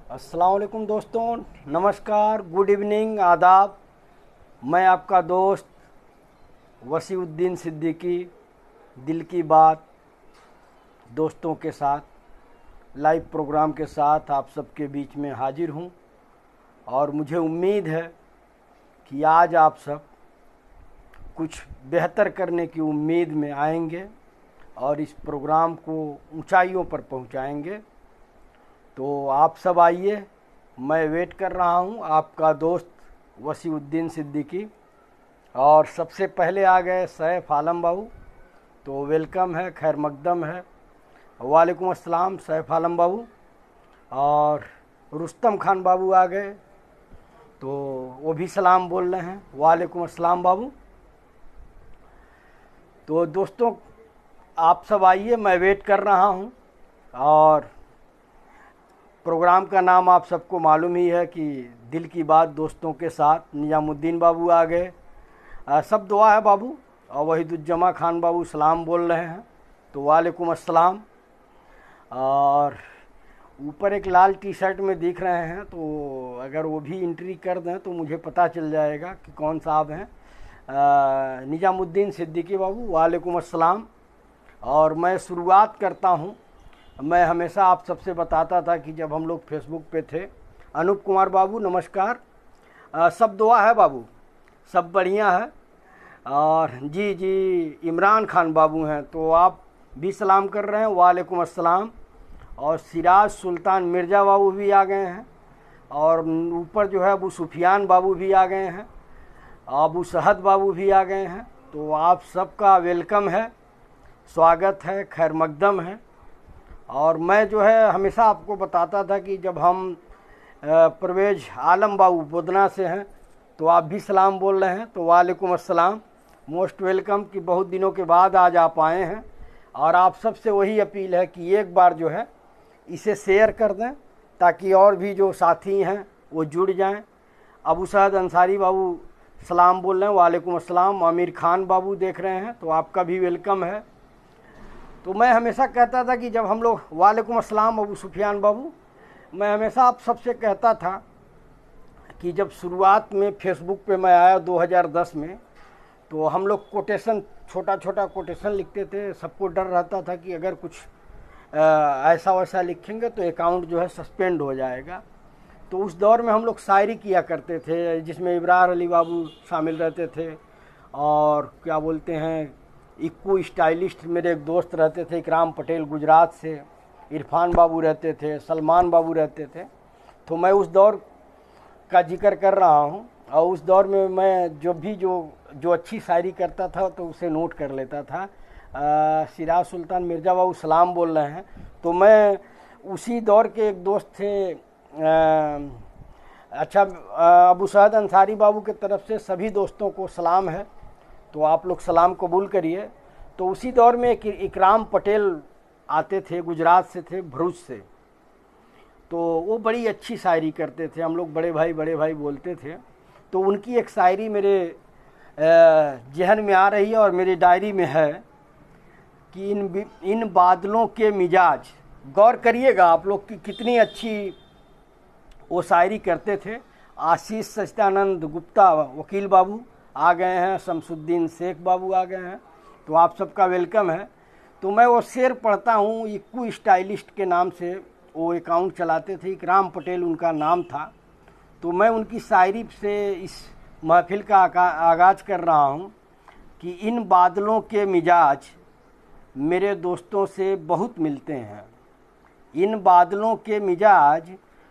अस्सलाम वालेकुम दोस्तों, नमस्कार, गुड इवनिंग, आदाब। मैं आपका दोस्त वसीउद्दीन सिद्दीकी दिल की बात दोस्तों के साथ लाइव प्रोग्राम के साथ आप सबके बीच में हाजिर हूँ। और मुझे उम्मीद है कि आज आप सब कुछ बेहतर करने की उम्मीद में आएंगे और इस प्रोग्राम को ऊंचाइयों पर पहुंचाएंगे। तो आप सब आइए, मैं वेट कर रहा हूं, आपका दोस्त वसीउद्दीन सिद्दीकी। और सबसे पहले आ गए सैफ आलम बाबू, तो वेलकम है, खैर मकदम है। वालेकुम अस्सलाम सैफ आलम बाबू। और रुस्तम खान बाबू आ गए, तो वो भी सलाम बोल रहे हैं, वालेकुम अस्सलाम बाबू। तो दोस्तों आप सब आइए, मैं वेट कर रहा हूं। और प्रोग्राम का नाम आप सबको मालूम ही है कि दिल की बात दोस्तों के साथ। निजामुद्दीन बाबू आ गए, सब दुआ है बाबू। और वहीदुज्जमा खान बाबू सलाम बोल रहे हैं, तो वालेकुम अस्सलाम। और ऊपर एक लाल टी शर्ट में दिख रहे हैं, तो अगर वो भी एंट्री कर दें तो मुझे पता चल जाएगा कि कौन साहब हैं। निजामुद्दीन सिद्दीकी बाबू, वालेकुम अस्सलाम। और मैं शुरुआत करता हूँ। मैं हमेशा आप सबसे बताता था कि जब हम लोग फेसबुक पे थे, अनूप कुमार बाबू नमस्कार, सब दुआ है बाबू, सब बढ़िया है। और जी जी इमरान खान बाबू हैं, तो आप भी सलाम कर रहे हैं, वालेकुम अस्सलाम। और सिराज सुल्तान मिर्ज़ा बाबू भी आ गए हैं। और ऊपर जो है अबू सुफियान बाबू भी आ गए हैं, अबू सहद बाबू भी आ गए हैं। तो आप सबका वेलकम है, स्वागत है, खैर मकदम है। और मैं जो है हमेशा आपको बताता था कि जब हम परवेज़ आलम बाबू बुदना से हैं, तो आप भी सलाम बोल रहे हैं, तो वालेकुम अस्सलाम, मोस्ट वेलकम कि बहुत दिनों के बाद आज आप आए हैं। और आप सबसे वही अपील है कि एक बार जो है इसे शेयर कर दें, ताकि और भी जो साथी हैं वो जुड़ जाएं। अबू सैद अंसारी बाबू सलाम बोल रहे हैं, वालेकुम अस्सलाम। आमिर खान बाबू देख रहे हैं, तो आपका भी वेलकम है। तो मैं हमेशा कहता था कि जब हम लोग, वालेकुम अस्सलाम अबू सुफियान बाबू, मैं हमेशा आप सबसे कहता था कि जब शुरुआत में फेसबुक पे मैं आया 2010 में, तो हम लोग कोटेशन, छोटा छोटा कोटेशन लिखते थे। सबको डर रहता था कि अगर कुछ ऐसा वैसा लिखेंगे तो अकाउंट जो है सस्पेंड हो जाएगा। तो उस दौर में हम लोग शायरी किया करते थे, जिसमें इब्रार अली बाबू शामिल रहते थे। और क्या बोलते हैं, इक्कू स्टाइलिस्ट मेरे एक दोस्त रहते थे, इकराम पटेल गुजरात से, इरफान बाबू रहते थे, सलमान बाबू रहते थे। तो मैं उस दौर का जिक्र कर रहा हूँ। और उस दौर में मैं जो अच्छी शायरी करता था तो उसे नोट कर लेता था। सिराज सुल्तान मिर्ज़ा बाबू सलाम बोल रहे हैं, तो मैं उसी दौर के एक दोस्त थे। अच्छा, अबू सैद अंसारी बाबू के तरफ से सभी दोस्तों को सलाम है, तो आप लोग सलाम कबूल करिए। तो उसी दौर में एक इकराम पटेल आते थे, गुजरात से थे, भरूच से। तो वो बड़ी अच्छी शायरी करते थे, हम लोग बड़े भाई बोलते थे। तो उनकी एक शायरी मेरे जहन में आ रही है और मेरी डायरी में है कि इन बादलों के मिजाज, गौर करिएगा आप लोग कि कितनी अच्छी वो शायरी करते थे। आशीष सच्चिदानंद गुप्ता वकील बाबू आ गए हैं, शमसुद्दीन शेख बाबू आ गए हैं, तो आप सबका वेलकम है। तो मैं वो शेर पढ़ता हूँ, इक्कू स्टाइलिस्ट के नाम से वो अकाउंट चलाते थे, इकराम पटेल उनका नाम था। तो मैं उनकी शायरी से इस महफिल का आगाज़ कर रहा हूँ कि इन बादलों के मिजाज मेरे दोस्तों से बहुत मिलते हैं। इन बादलों के मिजाज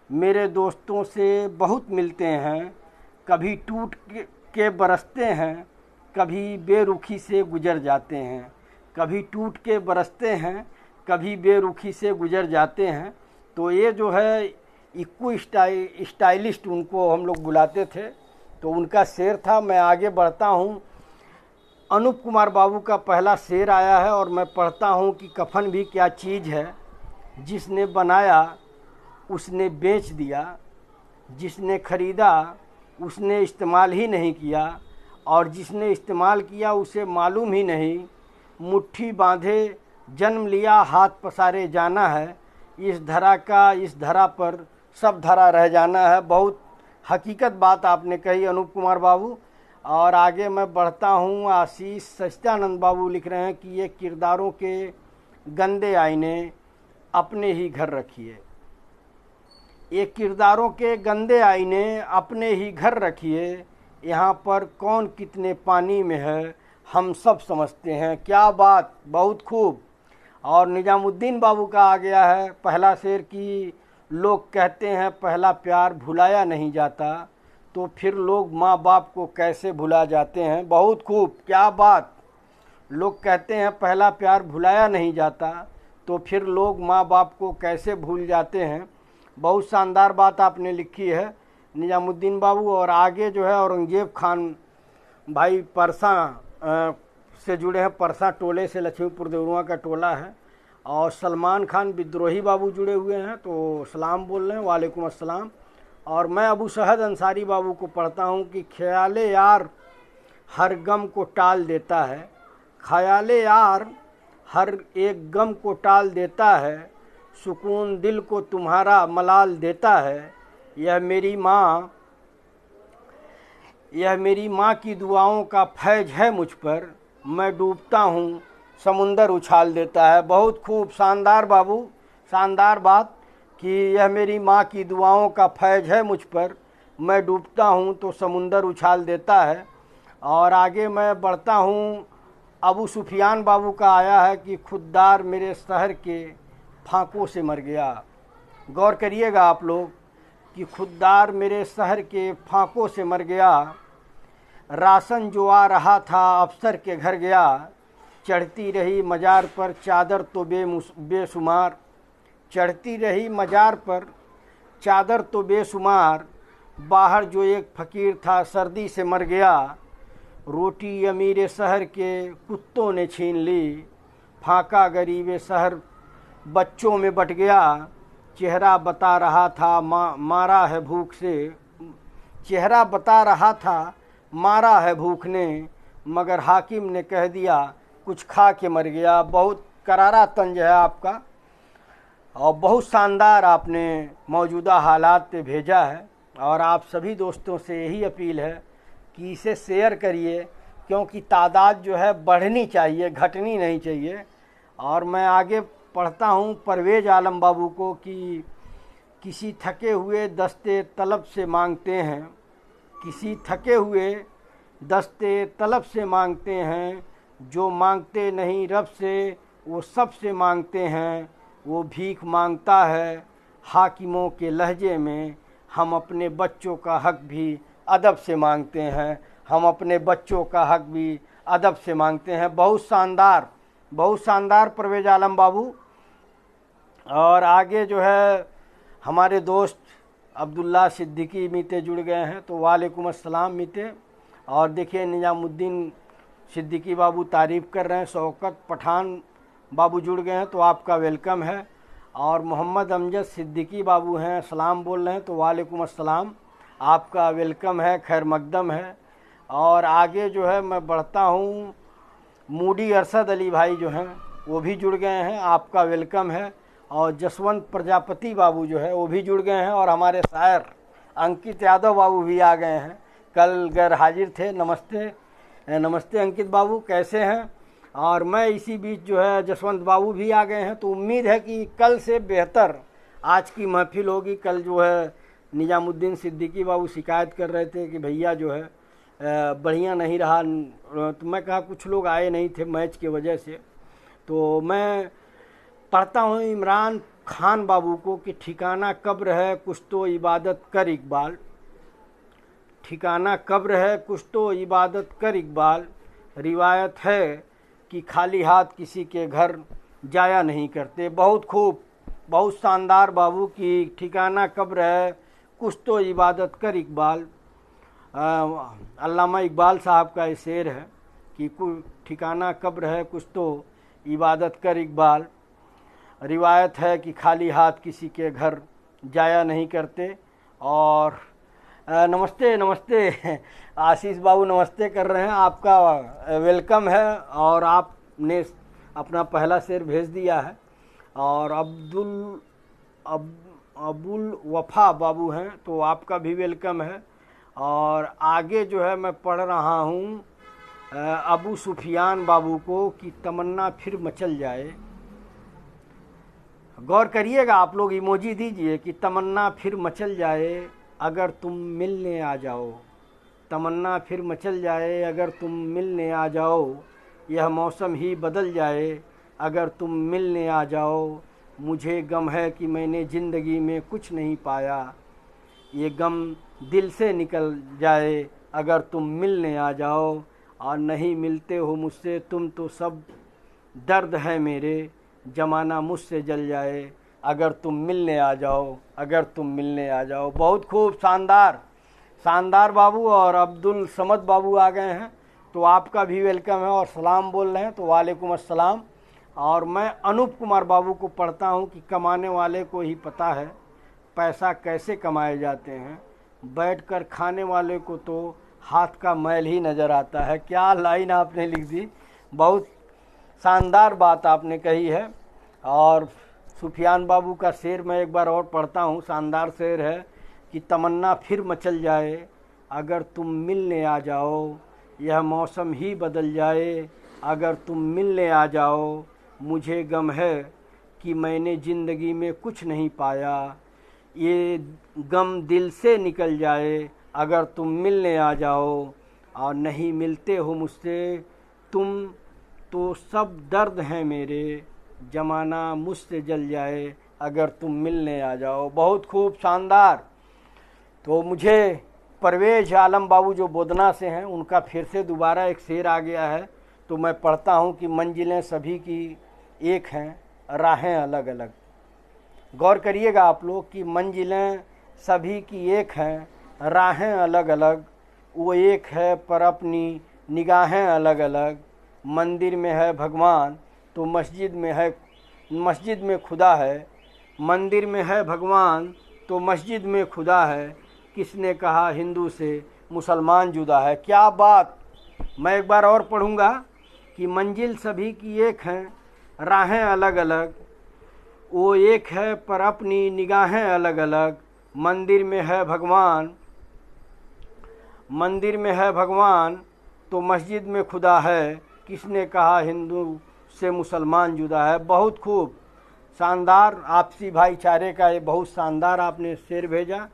मेरे दोस्तों से बहुत मिलते हैं। कभी टूट के बरसते हैं, कभी बेरुखी से गुजर जाते हैं। कभी टूट के बरसते हैं, कभी बेरुखी से गुजर जाते हैं। तो ये जो है इक्कू स्टाइलिस्ट उनको हम लोग बुलाते थे, तो उनका शेर था। मैं आगे बढ़ता हूँ। अनूप कुमार बाबू का पहला शेर आया है और मैं पढ़ता हूँ कि कफन भी क्या चीज़ है, जिसने बनाया उसने बेच दिया, जिसने खरीदा उसने इस्तेमाल ही नहीं किया, और जिसने इस्तेमाल किया उसे मालूम ही नहीं। मुट्ठी बांधे जन्म लिया, हाथ पसारे जाना है। इस धरा का इस धरा पर सब धरा रह जाना है। बहुत हकीकत बात आपने कही अनूप कुमार बाबू। और आगे मैं बढ़ता हूँ। आशीष सच्चिदानंद बाबू लिख रहे हैं कि ये किरदारों के गंदे आईने अपने ही घर रखिए। ये किरदारों के गंदे आईने अपने ही घर रखिए, यहाँ पर कौन कितने पानी में है हम सब समझते हैं। क्या बात, बहुत खूब। और निजामुद्दीन बाबू का आ गया है पहला शेर कि लोग कहते हैं पहला प्यार भुलाया नहीं जाता, तो फिर लोग माँ बाप को कैसे भुला जाते हैं। बहुत खूब, क्या बात। लोग कहते हैं पहला प्यार भुलाया नहीं जाता, तो फिर लोग माँ बाप को कैसे भूल जाते हैं। बहुत शानदार बात आपने लिखी है निजामुद्दीन बाबू। और आगे जो है औरंगजेब खान भाई परसा से जुड़े हैं, परसा टोले से, लक्ष्मीपुर देवरुआ का टोला है। और सलमान खान विद्रोही बाबू जुड़े हुए हैं, तो सलाम बोल रहे हैं, वालेकुम अस्सलाम। और मैं अबू शहद अंसारी बाबू को पढ़ता हूँ कि ख्याले यार हर गम को टाल देता है, ख्याले यार हर एक गम को टाल देता है, सुकून दिल को तुम्हारा मलाल देता है। यह मेरी माँ की दुआओं का फैज है मुझ पर, मैं डूबता हूँ समुंदर उछाल देता है। बहुत खूब, शानदार बाबू, शानदार बात कि यह मेरी माँ की दुआओं का फैज है मुझ पर, मैं डूबता हूँ तो समुंदर उछाल देता है। और आगे मैं बढ़ता हूँ। अबू सुफियान बाबू का आया है कि खुददार मेरे शहर के फांकों से मर गया। गौर करिएगा आप लोग कि खुददार मेरे शहर के फांकों से मर गया, राशन जो आ रहा था अफसर के घर गया, चढ़ती रही मजार पर चादर तो बेशुमार, चढ़ती रही मजार पर चादर तो बेशुमार, बाहर जो एक फ़कीर था सर्दी से मर गया, रोटी अमीर शहर के कुत्तों ने छीन ली, फाका गरीब शहर बच्चों में बट गया, चेहरा बता रहा था मारा है भूख से, चेहरा बता रहा था मारा है भूख ने, मगर हाकिम ने कह दिया कुछ खा के मर गया। बहुत करारा तंज है आपका और बहुत शानदार आपने मौजूदा हालात पे भेजा है। और आप सभी दोस्तों से यही अपील है कि इसे शेयर करिए, क्योंकि तादाद जो है बढ़नी चाहिए, घटनी नहीं चाहिए। और मैं आगे पढ़ता हूँ परवेज़ आलम बाबू को कि किसी थके हुए दस्ते तलब से मांगते हैं, किसी थके हुए दस्ते तलब से मांगते हैं, जो मांगते नहीं रब से वो सब से मांगते हैं, वो भीख मांगता है हाकिमों के लहजे में, हम अपने बच्चों का हक भी अदब से मांगते हैं, हम अपने बच्चों का हक भी अदब से मांगते हैं। बहुत शानदार, बहुत शानदार परवेज़ आलम बाबू। और आगे जो है हमारे दोस्त अब्दुल्ला सिद्दीकी मीते जुड़ गए हैं, तो वालेकुम अस्सलाम मीते। और देखिए निजामुद्दीन सिद्दीकी बाबू तारीफ़ कर रहे हैं, शौकत पठान बाबू जुड़ गए हैं, तो आपका वेलकम है। और मोहम्मद अमजद सिद्दीकी बाबू हैं, सलाम बोल रहे हैं, तो वालेकुम अस्सलाम, आपका वेलकम है, खैर मकदम है। और आगे जो है मैं बढ़ता हूँ, मूडी अरशद अली भाई जो हैं वो भी जुड़ गए हैं, आपका वेलकम है। और जसवंत प्रजापति बाबू जो है वो भी जुड़ गए हैं। और हमारे शायर अंकित यादव बाबू भी आ गए हैं, कल गैर हाजिर थे। नमस्ते, नमस्ते अंकित बाबू, कैसे हैं। और मैं इसी बीच जो है जसवंत बाबू भी आ गए हैं, तो उम्मीद है कि कल से बेहतर आज की महफिल होगी। कल जो है निजामुद्दीन सिद्दीकी बाबू शिकायत कर रहे थे कि भैया जो है बढ़िया नहीं रहा, तो मैं कहा कुछ लोग आए नहीं थे मैच की वजह से। तो मैं पढ़ता हूँ इमरान खान बाबू को कि ठिकाना कब्र है कुछ तो इबादत कर इकबाल, ठिकाना कब्र है कुछ तो इबादत कर इकबाल, रिवायत है कि खाली हाथ किसी के घर जाया नहीं करते। बहुत खूब, बहुत शानदार बाबू की ठिकाना कब्र है कुछ तो इबादत कर इकबाल। अल्लामा इकबाल साहब का ये शेर है कि ठिकाना कब्र है कुछ तो इबादत कर इकबाल, रिवायत है कि खाली हाथ किसी के घर जाया नहीं करते। और नमस्ते, नमस्ते आशीष बाबू नमस्ते कर रहे हैं, आपका वेलकम है। और आपने अपना पहला शेर भेज दिया है। और अबुल वफ़ा बाबू हैं, तो आपका भी वेलकम है। और आगे जो है मैं पढ़ रहा हूँ अबू सुफियान बाबू को कि तमन्ना फिर मचल जाए। गौर करिएगा आप लोग, इमोजी दीजिए कि तमन्ना फिर मचल जाए अगर तुम मिलने आ जाओ। तमन्ना फिर मचल जाए अगर तुम मिलने आ जाओ, यह मौसम ही बदल जाए अगर तुम मिलने आ जाओ। मुझे गम है कि मैंने ज़िंदगी में कुछ नहीं पाया, ये गम दिल से निकल जाए अगर तुम मिलने आ जाओ। और नहीं मिलते हो मुझसे तुम तो सब दर्द है मेरे, ज़माना मुझसे जल जाए अगर तुम मिलने आ जाओ, अगर तुम मिलने आ जाओ। बहुत खूब, शानदार शानदार बाबू। और अब्दुल समद बाबू आ गए हैं, तो आपका भी वेलकम है। और सलाम बोल रहे हैं, तो वालेकुम अस्सलाम। और मैं अनूप कुमार बाबू को पढ़ता हूं कि कमाने वाले को ही पता है पैसा कैसे कमाए जाते हैं, बैठकर खाने वाले को तो हाथ का मैल ही नज़र आता है। क्या लाइन आपने लिख दी, बहुत शानदार बात आपने कही है। और सुफियान बाबू का शेर मैं एक बार और पढ़ता हूँ, शानदार शेर है कि तमन्ना फिर मचल जाए अगर तुम मिलने आ जाओ, यह मौसम ही बदल जाए अगर तुम मिलने आ जाओ। मुझे गम है कि मैंने ज़िंदगी में कुछ नहीं पाया, ये गम दिल से निकल जाए अगर तुम मिलने आ जाओ। और नहीं मिलते हो मुझसे तुम तो सब दर्द हैं मेरे, ज़माना मुझसे जल जाए अगर तुम मिलने आ जाओ। बहुत खूब, शानदार। तो मुझे परवेज आलम बाबू जो बोदना से हैं, उनका फिर से दोबारा एक शेर आ गया है, तो मैं पढ़ता हूँ कि मंजिलें सभी की एक हैं, राहें अलग अलग। गौर करिएगा आप लोग कि मंजिलें सभी की एक हैं, राहें अलग अलग। वो एक है पर अपनी निगाहें अलग अलग। मंदिर में है भगवान तो मस्जिद में खुदा है। मंदिर में है भगवान तो मस्जिद में खुदा है। किसने कहा हिंदू से मुसलमान जुदा है। क्या बात। मैं एक बार और पढ़ूँगा कि मंजिल सभी की एक हैं, राहें अलग अलग। वो एक है पर अपनी निगाहें अलग अलग। मंदिर में है भगवान तो मस्जिद में खुदा है। किसने कहा हिंदू से मुसलमान जुदा है। बहुत खूब, शानदार। आपसी भाईचारे का ये बहुत शानदार आपने शेर भेजा।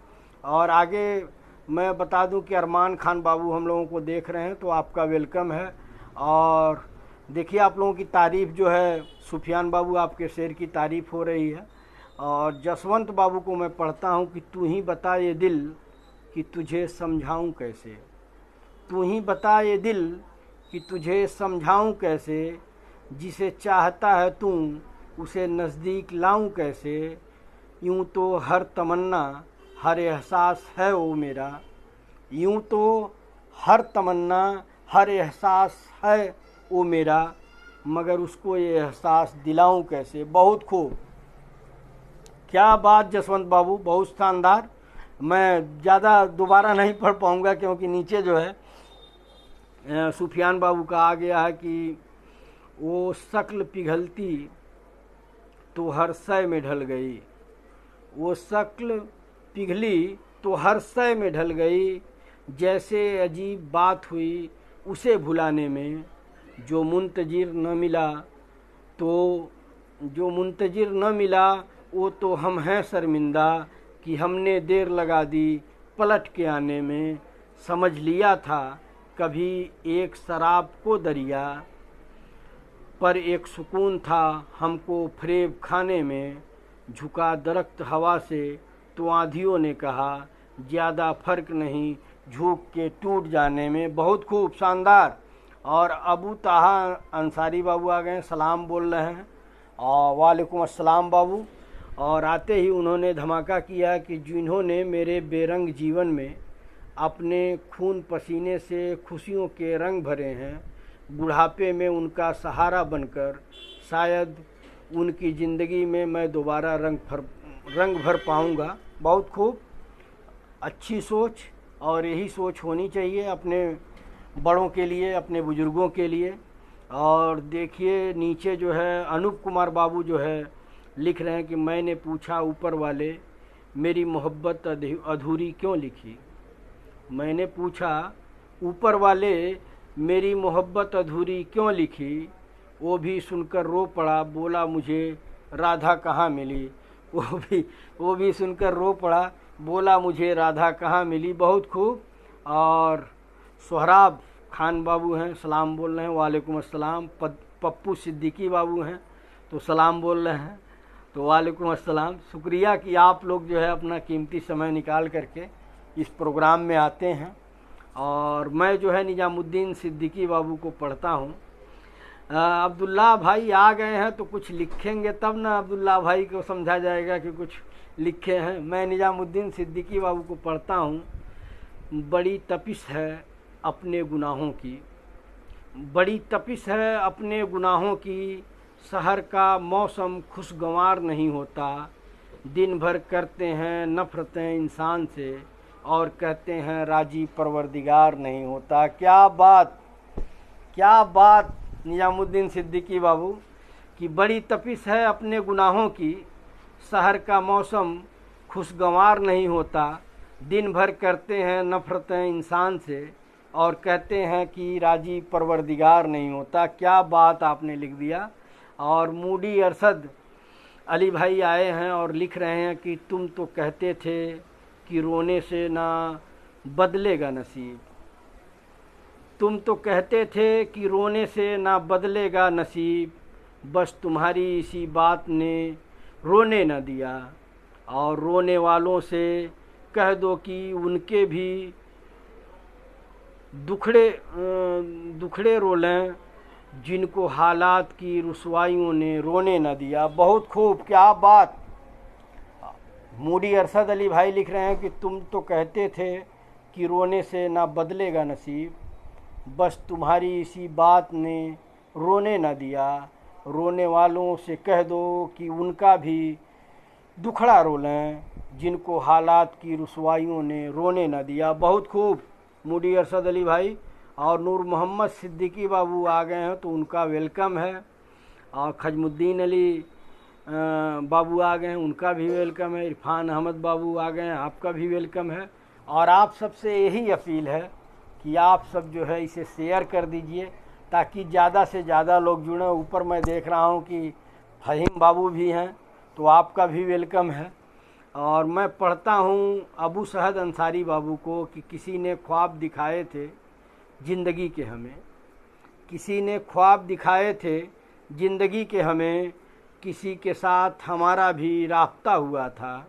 और आगे मैं बता दूं कि अरमान खान बाबू हम लोगों को देख रहे हैं, तो आपका वेलकम है। और देखिए आप लोगों की तारीफ़ जो है, सुफियान बाबू आपके शेर की तारीफ़ हो रही है। और जसवंत बाबू को मैं पढ़ता हूँ कि तू ही बता ये दिल कि तुझे समझाऊँ कैसे। तू ही बता ये दिल कि तुझे समझाऊँ कैसे। जिसे चाहता है तू उसे नज़दीक लाऊं कैसे। यूं तो हर तमन्ना हर एहसास है वो मेरा। यूं तो हर तमन्ना हर एहसास है वो मेरा, मगर उसको ये एहसास दिलाऊं कैसे। बहुत खूब, क्या बात जसवंत बाबू, बहुत शानदार। मैं ज़्यादा दोबारा नहीं पढ़ पाऊँगा क्योंकि नीचे जो है सुफियान बाबू का आ गया है कि वो शक्ल पिघलती तो हर शय में ढल गई। वो शक्ल पिघली तो हर शय में ढल गई। जैसे अजीब बात हुई उसे भुलाने में। जो मुंतजिर न मिला वो तो हम हैं शर्मिंदा कि हमने देर लगा दी पलट के आने में। समझ लिया था कभी एक शराब को दरिया, पर एक सुकून था हमको फरेब खाने में। झुका दरख्त हवा से तो आंधियों ने कहा ज़्यादा फ़र्क नहीं झुक के टूट जाने में। बहुत खूब, शानदार। और अबू ताहा अंसारी बाबू आ गए, सलाम बोल रहे हैं। और वालेकुम अस्सलाम बाबू। और आते ही उन्होंने धमाका किया कि जिन्होंने मेरे बेरंग जीवन में अपने खून पसीने से खुशियों के रंग भरे हैं, बुढ़ापे में उनका सहारा बनकर शायद उनकी ज़िंदगी में मैं दोबारा रंग भर पाऊँगा। बहुत खूब, अच्छी सोच। और यही सोच होनी चाहिए अपने बड़ों के लिए, अपने बुज़ुर्गों के लिए। और देखिए नीचे जो है अनूप कुमार बाबू जो है लिख रहे हैं कि मैंने पूछा ऊपर वाले मेरी मोहब्बत अधूरी क्यों लिखी। मैंने पूछा ऊपर वाले मेरी मोहब्बत अधूरी क्यों लिखी। वो भी सुनकर रो पड़ा, बोला मुझे राधा कहाँ मिली। वो भी सुनकर रो पड़ा, बोला मुझे राधा कहाँ मिली। बहुत खूब। और सोहराब खान बाबू हैं, सलाम बोल रहे हैं। वालेकुम अस्सलाम। पप्पू सिद्दीकी बाबू हैं तो सलाम बोल रहे हैं। तो वालेकुम अस्सलाम। शुक्रिया कि आप लोग जो है अपना कीमती समय निकाल करके इस प्रोग्राम में आते हैं। और मैं जो है निजामुद्दीन सिद्दीकी बाबू को पढ़ता हूँ। अब्दुल्ला भाई आ गए हैं तो कुछ लिखेंगे तब ना अब्दुल्ला भाई को समझा जाएगा कि कुछ लिखे हैं। मैं निजामुद्दीन सिद्दीकी बाबू को पढ़ता हूँ। बड़ी तपिश है अपने गुनाहों की, बड़ी तपिश है अपने गुनाहों की। शहर का मौसम खुशगवार नहीं होता। दिन भर करते हैं नफ़रतें इंसान से और कहते हैं राजी परवरदिगार नहीं होता। क्या बात, क्या बात निजामुद्दीन सिद्दीकी बाबू की। बड़ी तपिश है अपने गुनाहों की। शहर का मौसम खुशगवार नहीं होता। दिन भर करते हैं नफ़रतें इंसान से और कहते हैं कि राजी परवरदिगार नहीं होता। क्या बात आपने लिख दिया। और मूडी अरशद अली भाई आए हैं और लिख रहे हैं कि तुम तो कहते थे कि रोने से ना बदलेगा नसीब। तुम तो कहते थे कि रोने से ना बदलेगा नसीब। बस तुम्हारी इसी बात ने रोने न दिया। और रोने वालों से कह दो कि उनके भी दुखड़े रोलें जिनको हालात की रुसवाइयों ने रोने न दिया। बहुत खूब, क्या बात। मूडी अरशद अली भाई लिख रहे हैं कि तुम तो कहते थे कि रोने से ना बदलेगा नसीब। बस तुम्हारी इसी बात ने रोने न दिया। रोने वालों से कह दो कि उनका भी दुखड़ा रोलें जिनको हालात की रुसवाइयों ने रोने न दिया। बहुत खूब मूडी अरशद अली भाई। और नूर मोहम्मद सिद्दीकी बाबू आ गए हैं तो उनका वेलकम है। और खजमुद्दीन अली बाबू आ गए हैं, उनका भी वेलकम है। इरफान अहमद बाबू आ गए हैं, आपका भी वेलकम है। और आप सबसे यही अपील है कि आप सब जो है इसे शेयर कर दीजिए ताकि ज़्यादा से ज़्यादा लोग जुड़ें। ऊपर मैं देख रहा हूँ कि फ़हीम बाबू भी हैं तो आपका भी वेलकम है। और मैं पढ़ता हूँ अबू सहद अंसारी बाबू को कि किसी ने ख्वाब दिखाए थे ज़िंदगी के हमें। किसी ने ख्वाब दिखाए थे ज़िंदगी के हमें। किसी के साथ हमारा भी राब्ता हुआ था।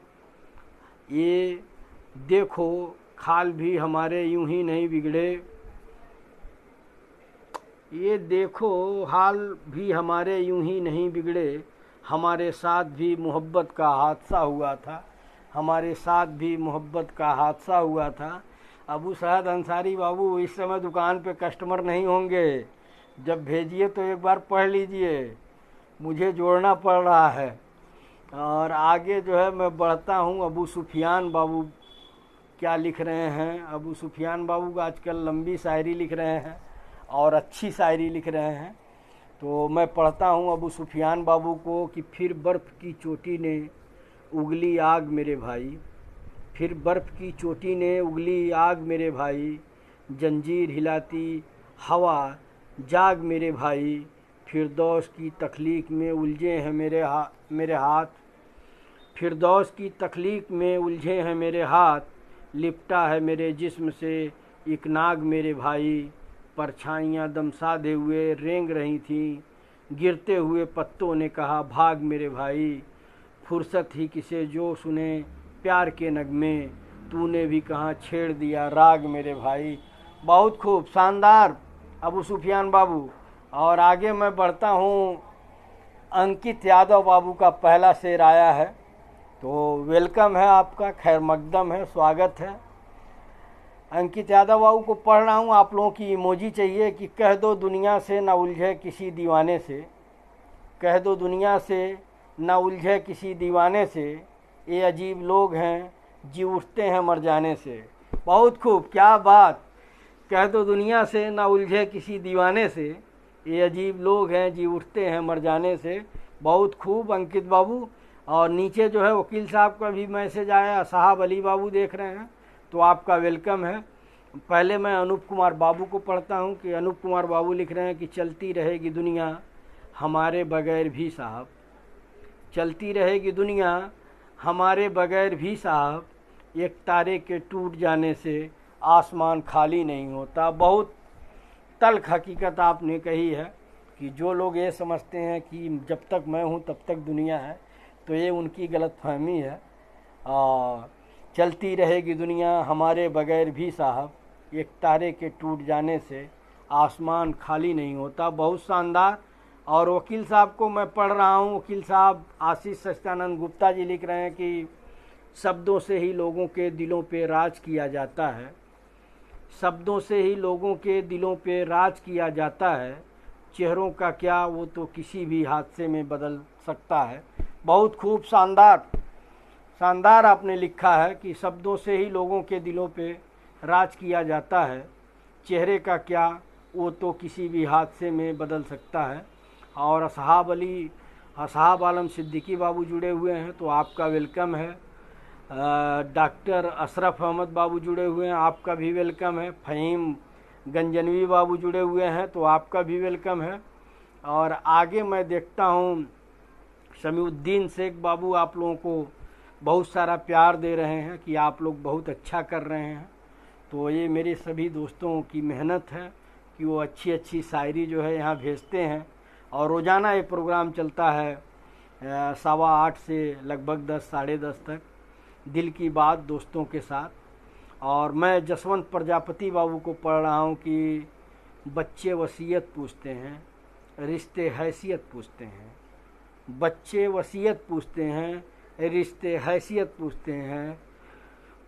ये देखो खाल भी हमारे यूं ही नहीं बिगड़े। ये देखो हाल भी हमारे यूं ही नहीं बिगड़े। हमारे साथ भी मोहब्बत का हादसा हुआ था। हमारे साथ भी मोहब्बत का हादसा हुआ था। अबू सहद अंसारी बाबू इस समय दुकान पे कस्टमर नहीं होंगे। जब भेजिए तो एक बार पढ़ लीजिए, मुझे जोड़ना पड़ रहा है। और आगे जो है मैं बढ़ता हूँ। अबू सुफियान बाबू क्या लिख रहे हैं। अबू सुफियान बाबू आजकल लंबी शायरी लिख रहे हैं और अच्छी शायरी लिख रहे हैं। तो मैं पढ़ता हूँ अबू सुफियान बाबू को कि फिर बर्फ़ की चोटी ने उगली आग मेरे भाई। फिर बर्फ़ की चोटी ने उगली आग मेरे भाई। जंजीर हिलाती हवा जाग मेरे भाई। फिरदौस की तख्लीक में उलझे हैं मेरे हाथ। फिरदौस की तख्लीक में उलझे हैं मेरे हाथ। लिपटा है मेरे जिस्म से एक नाग मेरे भाई। परछाइयाँ दम साधे हुए रेंग रही थीं। गिरते हुए पत्तों ने कहा भाग मेरे भाई। फुर्सत ही किसे जो सुने प्यार के नगमे। तूने भी कहाँ छेड़ दिया राग मेरे भाई। बहुत खूब, शानदार अबू सुफियान बाबू। और आगे मैं बढ़ता हूँ। अंकित यादव बाबू का पहला शेर आया है तो वेलकम है आपका, खैर मकदम है, स्वागत है। अंकित यादव बाबू को पढ़ रहा हूँ। आप लोगों की इमोजी चाहिए कि कह दो दुनिया से ना उलझे किसी दीवाने से। कह दो दुनिया से ना उलझे किसी दीवाने से। ये अजीब लोग हैं जी उठते हैं मर जाने से। बहुत खूब, क्या बात। कह दो दुनिया से ना उलझे किसी दीवाने से। ये अजीब लोग हैं जी उठते हैं मर जाने से। बहुत खूब अंकित बाबू। और नीचे जो है वकील साहब का भी मैसेज आया, साहब अली बाबू देख रहे हैं तो आपका वेलकम है। पहले मैं अनूप कुमार बाबू को पढ़ता हूं कि अनूप कुमार बाबू लिख रहे हैं कि चलती रहेगी दुनिया हमारे बगैर भी साहब, चलती रहेगी दुनिया हमारे बगैर भी साहब, एक तारे के टूट जाने से आसमान खाली नहीं होता। बहुत तल्ख हकीकत आपने कही है कि जो लोग ये समझते हैं कि जब तक मैं हूँ तब तक दुनिया है, तो ये उनकी गलतफहमी है। चलती रहेगी दुनिया हमारे बगैर भी साहब, एक तारे के टूट जाने से आसमान खाली नहीं होता। बहुत शानदार। और वकील साहब को मैं पढ़ रहा हूँ, वकील साहब आशीष सच्चिदानंद गुप्ता जी लिख रहे हैं कि शब्दों से ही लोगों के दिलों पे राज किया जाता है, शब्दों से ही लोगों के दिलों पे राज किया जाता है, चेहरों का क्या वो तो किसी भी हादसे में बदल सकता है। बहुत खूब, शानदार शानदार आपने लिखा है कि शब्दों से ही लोगों के दिलों पे राज किया जाता है, चेहरे का क्या वो तो किसी भी हादसे में बदल सकता है। और असहाब आलम सिद्दीकी बाबू जुड़े हुए हैं तो आपका वेलकम है। डॉक्टर अशरफ अहमद बाबू जुड़े हुए हैं, आपका भी वेलकम है। फ़हीम गंजनवी बाबू जुड़े हुए हैं तो आपका भी वेलकम है। और आगे मैं देखता हूँ समीउद्दीन शेख बाबू आप लोगों को बहुत सारा प्यार दे रहे हैं कि आप लोग बहुत अच्छा कर रहे हैं। तो ये मेरे सभी दोस्तों की मेहनत है कि वो अच्छी अच्छी शायरी जो है यहाँ भेजते हैं। और रोज़ाना ये प्रोग्राम चलता है 8:15 से लगभग 10 साढ़े 10 तक, दिल की बात दोस्तों के साथ। और मैं जसवंत प्रजापति बाबू को पढ़ रहा हूँ कि बच्चे वसीयत पूछते हैं, रिश्ते हैसियत पूछते हैं, बच्चे वसीयत पूछते हैं, रिश्ते हैसियत पूछते हैं,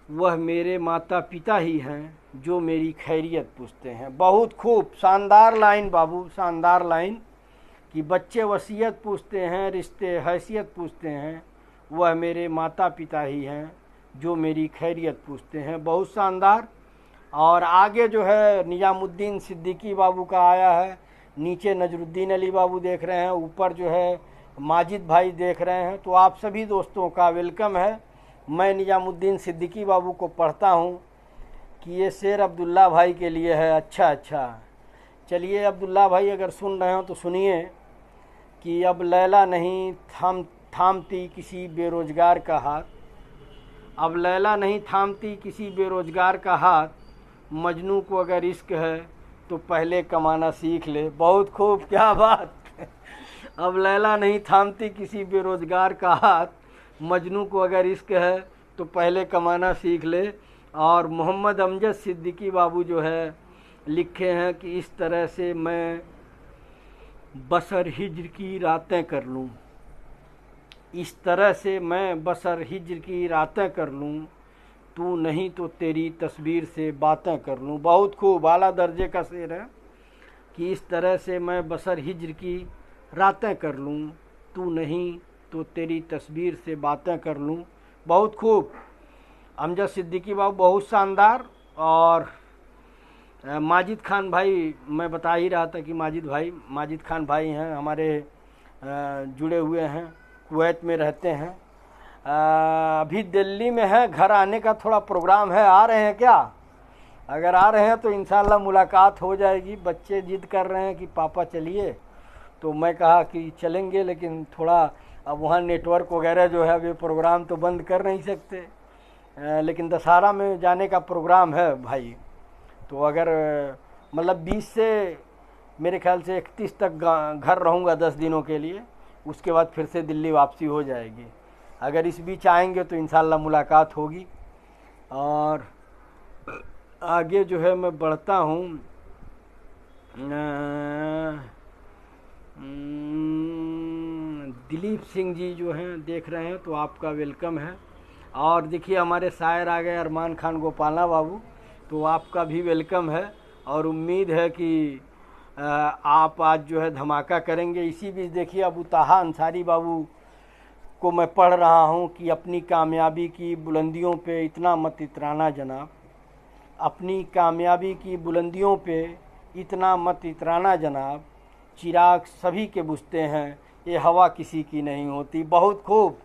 वह मेरे माता पिता ही हैं जो मेरी खैरियत पूछते हैं। बहुत खूब, शानदार लाइन बाबू, शानदार लाइन कि बच्चे वसीयत पूछते हैं, रिश्ते हैसियत पूछते हैं, वह मेरे माता पिता ही हैं जो मेरी खैरियत पूछते हैं। बहुत शानदार। और आगे जो है निजामुद्दीन सिद्दीकी बाबू का आया है, नीचे नजरुद्दीन अली बाबू देख रहे हैं, ऊपर जो है माजिद भाई देख रहे हैं। तो आप सभी दोस्तों का वेलकम है। मैं निजामुद्दीन सिद्दीकी बाबू को पढ़ता हूँ कि ये शेर अब्दुल्ला भाई के लिए है। अच्छा, चलिए अब्दुल्ला भाई अगर सुन रहे हो तो सुनिए कि अब लैला नहीं थामती किसी बेरोजगार का हाथ, अब लैला नहीं थामती किसी बेरोजगार का हाथ, मजनू को अगर इश्क है तो पहले कमाना सीख ले। बहुत खूब, क्या बात। अब लैला नहीं थामती किसी बेरोजगार का हाथ, मजनू को अगर इश्क है तो पहले कमाना सीख ले। और मोहम्मद अमजद सिद्दीकी बाबू जो है लिखे हैं कि इस तरह से मैं बसर हिज्र की रातें कर लूँ, इस तरह से मैं बसर हिज्र की रातें कर लूँ, तू नहीं तो तेरी तस्वीर से बातें कर लूँ। बहुत खूब, आला दर्जे का शेर है कि इस तरह से मैं बसर हिज्र की रातें कर लूँ, तू नहीं तो तेरी तस्वीर से बातें कर लूँ। बहुत खूब, अमजद सिद्दीकी बाबू, बहुत शानदार। और माजिद खान भाई, मैं बता ही रहा था कि माजिद खान भाई हैं हमारे, जुड़े हुए हैं, कुवैत में रहते हैं, अभी दिल्ली में है, घर आने का थोड़ा प्रोग्राम है। आ रहे हैं क्या? अगर आ रहे हैं तो इंशाल्लाह मुलाकात हो जाएगी। बच्चे जिद कर रहे हैं कि पापा चलिए, तो मैं कहा कि चलेंगे, लेकिन थोड़ा अब वहाँ नेटवर्क वगैरह जो है, अब ये प्रोग्राम तो बंद कर नहीं सकते, लेकिन दशहरा में जाने का प्रोग्राम है भाई। तो अगर मतलब 20 से मेरे ख्याल से 31 तक घर रहूँगा 10 दिनों के लिए, उसके बाद फिर से दिल्ली वापसी हो जाएगी। अगर इस बीच आएंगे तो इंशाल्लाह मुलाकात होगी। और आगे जो है मैं बढ़ता हूँ, दिलीप सिंह जी जो हैं देख रहे हैं तो आपका वेलकम है। और देखिए हमारे शायर आ गए अरमान खान गोपाला बाबू, तो आपका भी वेलकम है। और उम्मीद है कि आप आज जो है धमाका करेंगे। इसी बीच देखिए अबू ताहा अंसारी बाबू को मैं पढ़ रहा हूँ कि अपनी कामयाबी की बुलंदियों पे इतना मत इतराना जनाब, अपनी कामयाबी की बुलंदियों पे इतना मत इतराना जनाब, चिराग सभी के बुझते हैं, ये हवा किसी की नहीं होती। बहुत खूब,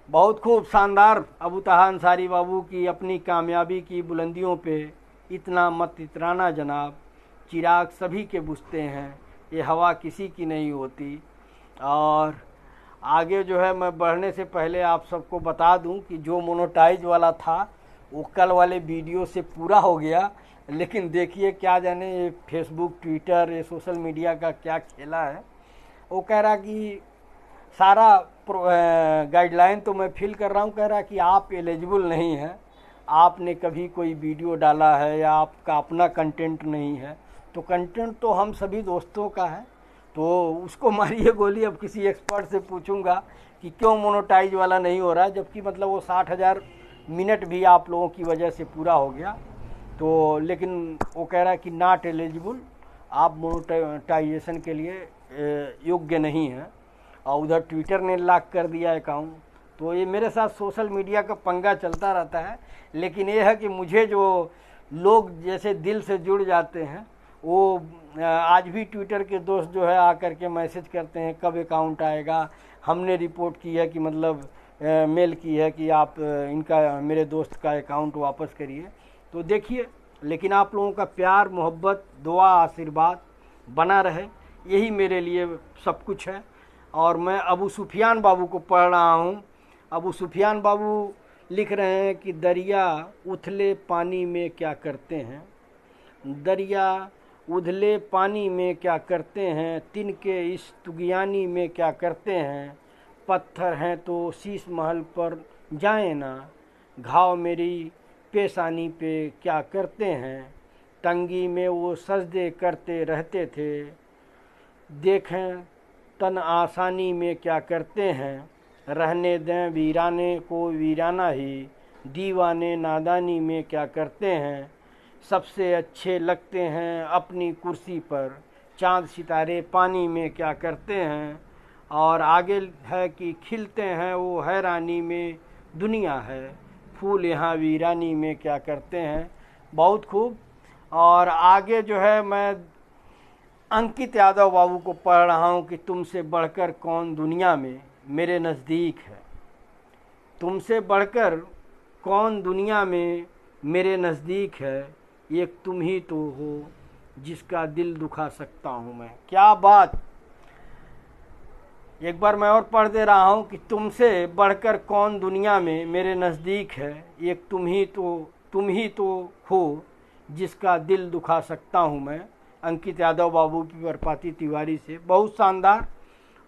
बहुत खूब शानदार अबू तहा अंसारी बाबू की अपनी कामयाबी की बुलंदियों पे इतना मत इतराना जनाब, चिराग सभी के बुझते हैं, ये हवा किसी की नहीं होती। और आगे जो है मैं बढ़ने से पहले आप सबको बता दूं कि जो मोनोटाइज वाला था वो कल वाले वीडियो से पूरा हो गया, लेकिन देखिए क्या जाने ये फेसबुक ट्विटर ये सोशल मीडिया का क्या खेला है। वो कह रहा कि सारा गाइडलाइन तो मैं फिल कर रहा हूँ, कह रहा कि आप एलिजिबल नहीं हैं, आपने कभी कोई वीडियो डाला है या आपका अपना कंटेंट नहीं है। तो कंटेंट तो हम सभी दोस्तों का है, तो उसको मारिए गोली। अब किसी एक्सपर्ट से पूछूंगा कि क्यों मोनोटाइज वाला नहीं हो रहा है, जबकि मतलब वो 60,000 मिनट भी आप लोगों की वजह से पूरा हो गया। तो लेकिन वो कह रहा है कि नॉट एलिजिबल, आप मोनोटाइजेशन के लिए योग्य नहीं हैं। और उधर ट्विटर ने लॉक कर दिया अकाउंट। तो ये मेरे साथ सोशल मीडिया का पंगा चलता रहता है, लेकिन ये है कि मुझे जो लोग जैसे दिल से जुड़ जाते हैं वो आज भी ट्विटर के दोस्त जो है आकर के मैसेज करते हैं कब अकाउंट आएगा। हमने रिपोर्ट की है कि मतलब मेल की है कि आप इनका मेरे दोस्त का अकाउंट वापस करिए। तो देखिए, लेकिन आप लोगों का प्यार मोहब्बत दुआ आशीर्वाद बना रहे, यही मेरे लिए सब कुछ है। और मैं अबू सुफियान बाबू को पढ़ रहा हूँ। अबू सुफियान बाबू लिख रहे हैं कि दरिया उथले पानी में क्या करते हैं, दरिया उथले पानी में क्या करते हैं, तिनके इस तुगियानी में क्या करते हैं, पत्थर हैं तो शीश महल पर जाए ना, घाव मेरी पेशानी पे क्या करते हैं, टंगी में वो सजदे करते रहते थे, देखें तन आसानी में क्या करते हैं, रहने दें वीराने को वीराना ही, दीवाने नादानी में क्या करते हैं, सबसे अच्छे लगते हैं अपनी कुर्सी पर, चांद सितारे पानी में क्या करते हैं। और आगे है कि खिलते हैं वो हैरानी में दुनिया है, फूल यहाँ वीरानी में क्या करते हैं। बहुत खूब। और आगे जो है मैं अंकित यादव बाबू को पढ़ रहा हूँ कि तुमसे बढ़कर कौन दुनिया में मेरे नज़दीक है, तुमसे बढ़कर कौन दुनिया में मेरे नज़दीक है, एक तुम ही तो हो जिसका दिल दुखा सकता हूँ मैं। क्या बात, एक बार मैं और पढ़ दे रहा हूँ कि तुमसे बढ़कर कौन दुनिया में मेरे नज़दीक है, एक तुम ही तो हो जिसका दिल दुखा सकता हूँ मैं। अंकित यादव बाबू की बरपाती तिवारी से, बहुत शानदार।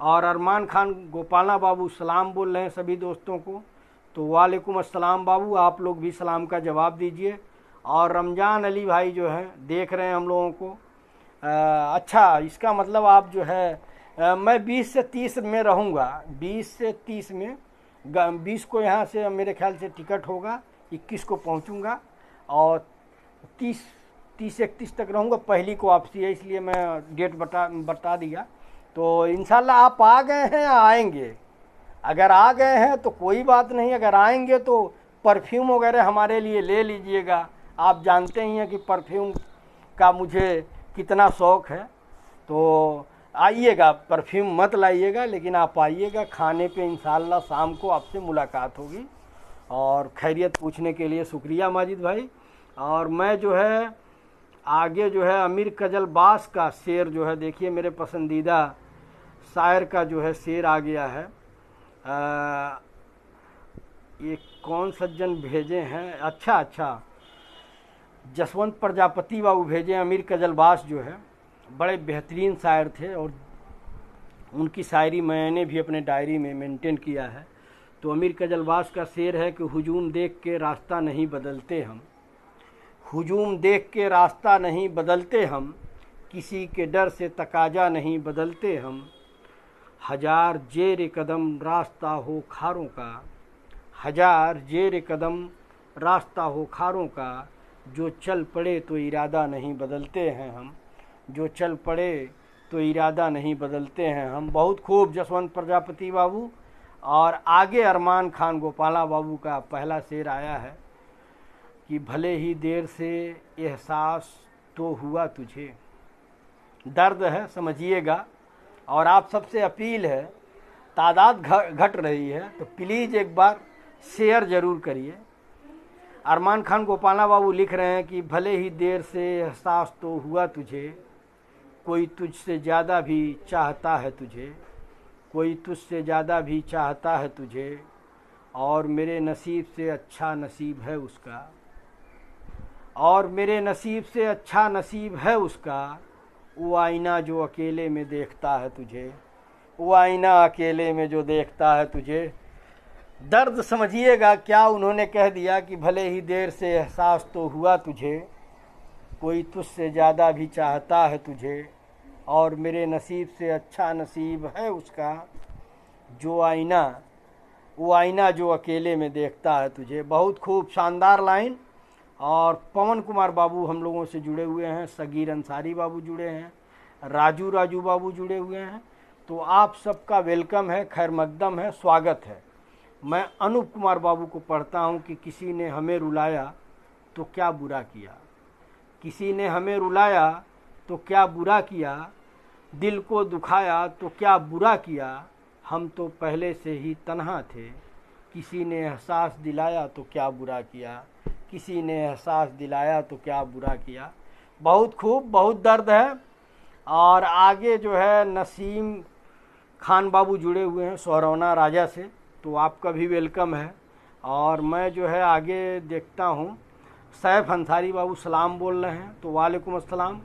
और अरमान खान गोपाला बाबू सलाम बोल रहे हैं सभी दोस्तों को, तो वालेकुम अस्सलाम बाबू, आप लोग भी सलाम का जवाब दीजिए। और रमज़ान अली भाई जो है देख रहे हैं हम लोगों को। अच्छा, इसका मतलब आप जो है मैं 20 से 30 में रहूँगा, 20 से 30 में, 20 को यहाँ से मेरे ख्याल से टिकट होगा, 21 को पहुँचूँगा और 30-31 तक रहूँगा। पहली को वापसी है, इसलिए मैं डेट बता दिया। तो इंशाल्लाह आप आ गए हैं या आएंगे? अगर आ गए हैं तो कोई बात नहीं, अगर आएंगे तो परफ्यूम वगैरह हमारे लिए ले लीजिएगा। आप जानते ही हैं कि परफ्यूम का मुझे कितना शौक़ है। तो आइएगा, परफ्यूम मत लाइएगा, लेकिन आप आइएगा खाने पे, इंशाल्लाह शाम को आपसे मुलाकात होगी। और खैरियत पूछने के लिए शुक्रिया माजिद भाई। और मैं जो है आगे जो है अमीर कजलबास का शेर जो है, देखिए मेरे पसंदीदा शायर का जो है शेर आ गया है। ये कौन सज्जन भेजे हैं, अच्छा जसवंत प्रजापति बाबू भेजे। अमीर कजलबास जो है बड़े बेहतरीन शायर थे और उनकी शायरी मैंने भी अपने डायरी में मेंटेन किया है। तो अमीर कजलबास का शेर है कि हुजूम देख के रास्ता नहीं बदलते हम, हुजूम देख के रास्ता नहीं बदलते हम, किसी के डर से तकाजा नहीं बदलते हम, हजार जेर कदम रास्ता हो खारों का, हजार जेर कदम रास्ता हो खारों का, जो चल पड़े तो इरादा नहीं बदलते हैं हम, जो चल पड़े तो इरादा नहीं बदलते हैं हम। बहुत खूब जसवंत प्रजापति बाबू। और आगे अरमान खान गोपाला बाबू का पहला शेर आया है कि भले ही देर से एहसास तो हुआ तुझे, दर्द है समझिएगा। और आप सबसे अपील है तादाद घट रही है, तो प्लीज़ एक बार शेयर ज़रूर करिए। अरमान खान गोपाला बाबू लिख रहे हैं कि भले ही देर से एहसास तो हुआ तुझे, कोई तुझसे ज़्यादा भी चाहता है तुझे, कोई तुझसे ज़्यादा भी चाहता है तुझे, और मेरे नसीब से अच्छा नसीब है उसका, और मेरे नसीब से अच्छा नसीब है उसका, वो आईना जो अकेले में देखता है तुझे, वो आईना अकेले में जो देखता है तुझे। दर्द समझिएगा क्या उन्होंने कह दिया कि भले ही देर से एहसास तो हुआ तुझे, कोई तुझसे ज़्यादा भी चाहता है तुझे, और मेरे नसीब से अच्छा नसीब है उसका, जो आईना, वो आईना जो अकेले में देखता है तुझे। बहुत खूब, शानदार लाइन। और पवन कुमार बाबू हम लोगों से जुड़े हुए हैं, सगीर अंसारी बाबू जुड़े हैं, राजू बाबू जुड़े हुए हैं। तो आप सबका वेलकम है, खैर मकदम है, स्वागत है। मैं अनूप कुमार बाबू को पढ़ता हूं कि किसी ने हमें रुलाया तो क्या बुरा किया, किसी ने हमें रुलाया तो क्या बुरा किया, दिल को दुखाया तो क्या बुरा किया, हम तो पहले से ही तन्हा थे, किसी ने एहसास दिलाया तो क्या बुरा किया, किसी ने एहसास दिलाया तो क्या बुरा किया। बहुत खूब, बहुत दर्द है। और आगे जो है नसीम खान बाबू जुड़े हुए हैं सोहरौना राजा से, तो आपका भी वेलकम है। और मैं जो है आगे देखता हूँ, सैफ अंसारी बाबू सलाम बोल रहे हैं, तो वालेकुम अस्सलाम।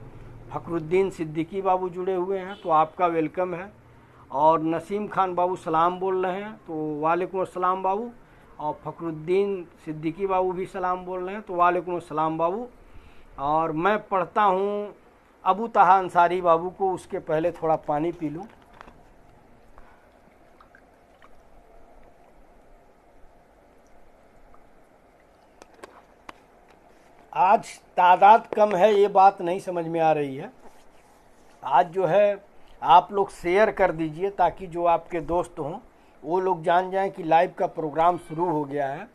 फ़खरुद्दीन सिद्दीकी बाबू जुड़े हुए हैं, तो आपका वेलकम है। और नसीम खान बाबू सलाम बोल रहे हैं, तो वालेकुम अस्सलाम बाबू। और फ़खरुद्दीन सिद्दीकी बाबू भी सलाम बोल रहे हैं, तो वालेकुम अस्सलाम बाबू। और मैं पढ़ता हूँ अबू तहा अंसारी बाबू को, उसके पहले थोड़ा पानी पी लूँ। आज तादाद कम है, ये बात नहीं समझ में आ रही है। आज जो है आप लोग शेयर कर दीजिए ताकि जो आपके दोस्त हों वो लोग जान जाएं कि लाइव का प्रोग्राम शुरू हो गया है।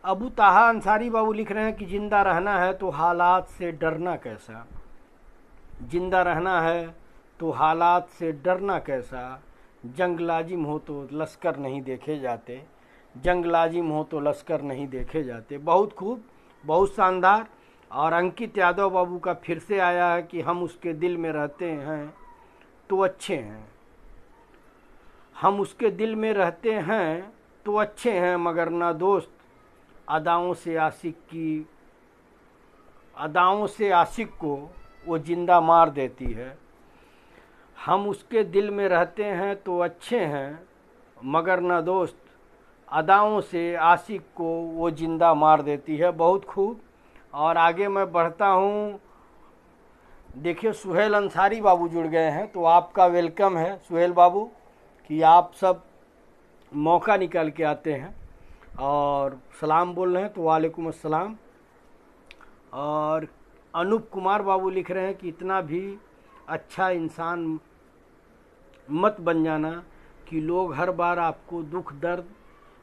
अबू ताहा अंसारी बाबू लिख रहे हैं कि जिंदा रहना है तो हालात से डरना कैसा, जिंदा रहना है तो हालात से डरना कैसा, जंग लाजिम हो तो लश्कर नहीं देखे जाते, जंग लाजिम हो तो लश्कर नहीं देखे जाते। बहुत खूब, बहुत शानदार। और अंकित यादव बाबू का फिर से आया है कि हम उसके दिल में रहते हैं तो अच्छे हैं, हम उसके दिल में रहते हैं तो अच्छे हैं, मगर ना दोस्त अदाओं से आशिक को वो जिंदा मार देती है। हम उसके दिल में रहते हैं तो अच्छे हैं, मगर ना दोस्त अदाओं से आशिक को वो जिंदा मार देती है। बहुत खूब। और आगे मैं बढ़ता हूँ। देखिए सुहेल अंसारी बाबू जुड़ गए हैं, तो आपका वेलकम है सुहेल बाबू कि आप सब मौका निकाल के आते हैं और सलाम बोल रहे हैं, तो वालेकुम अस्सलाम। और अनूप कुमार बाबू लिख रहे हैं कि इतना भी अच्छा इंसान मत बन जाना कि लोग हर बार आपको दुख दर्द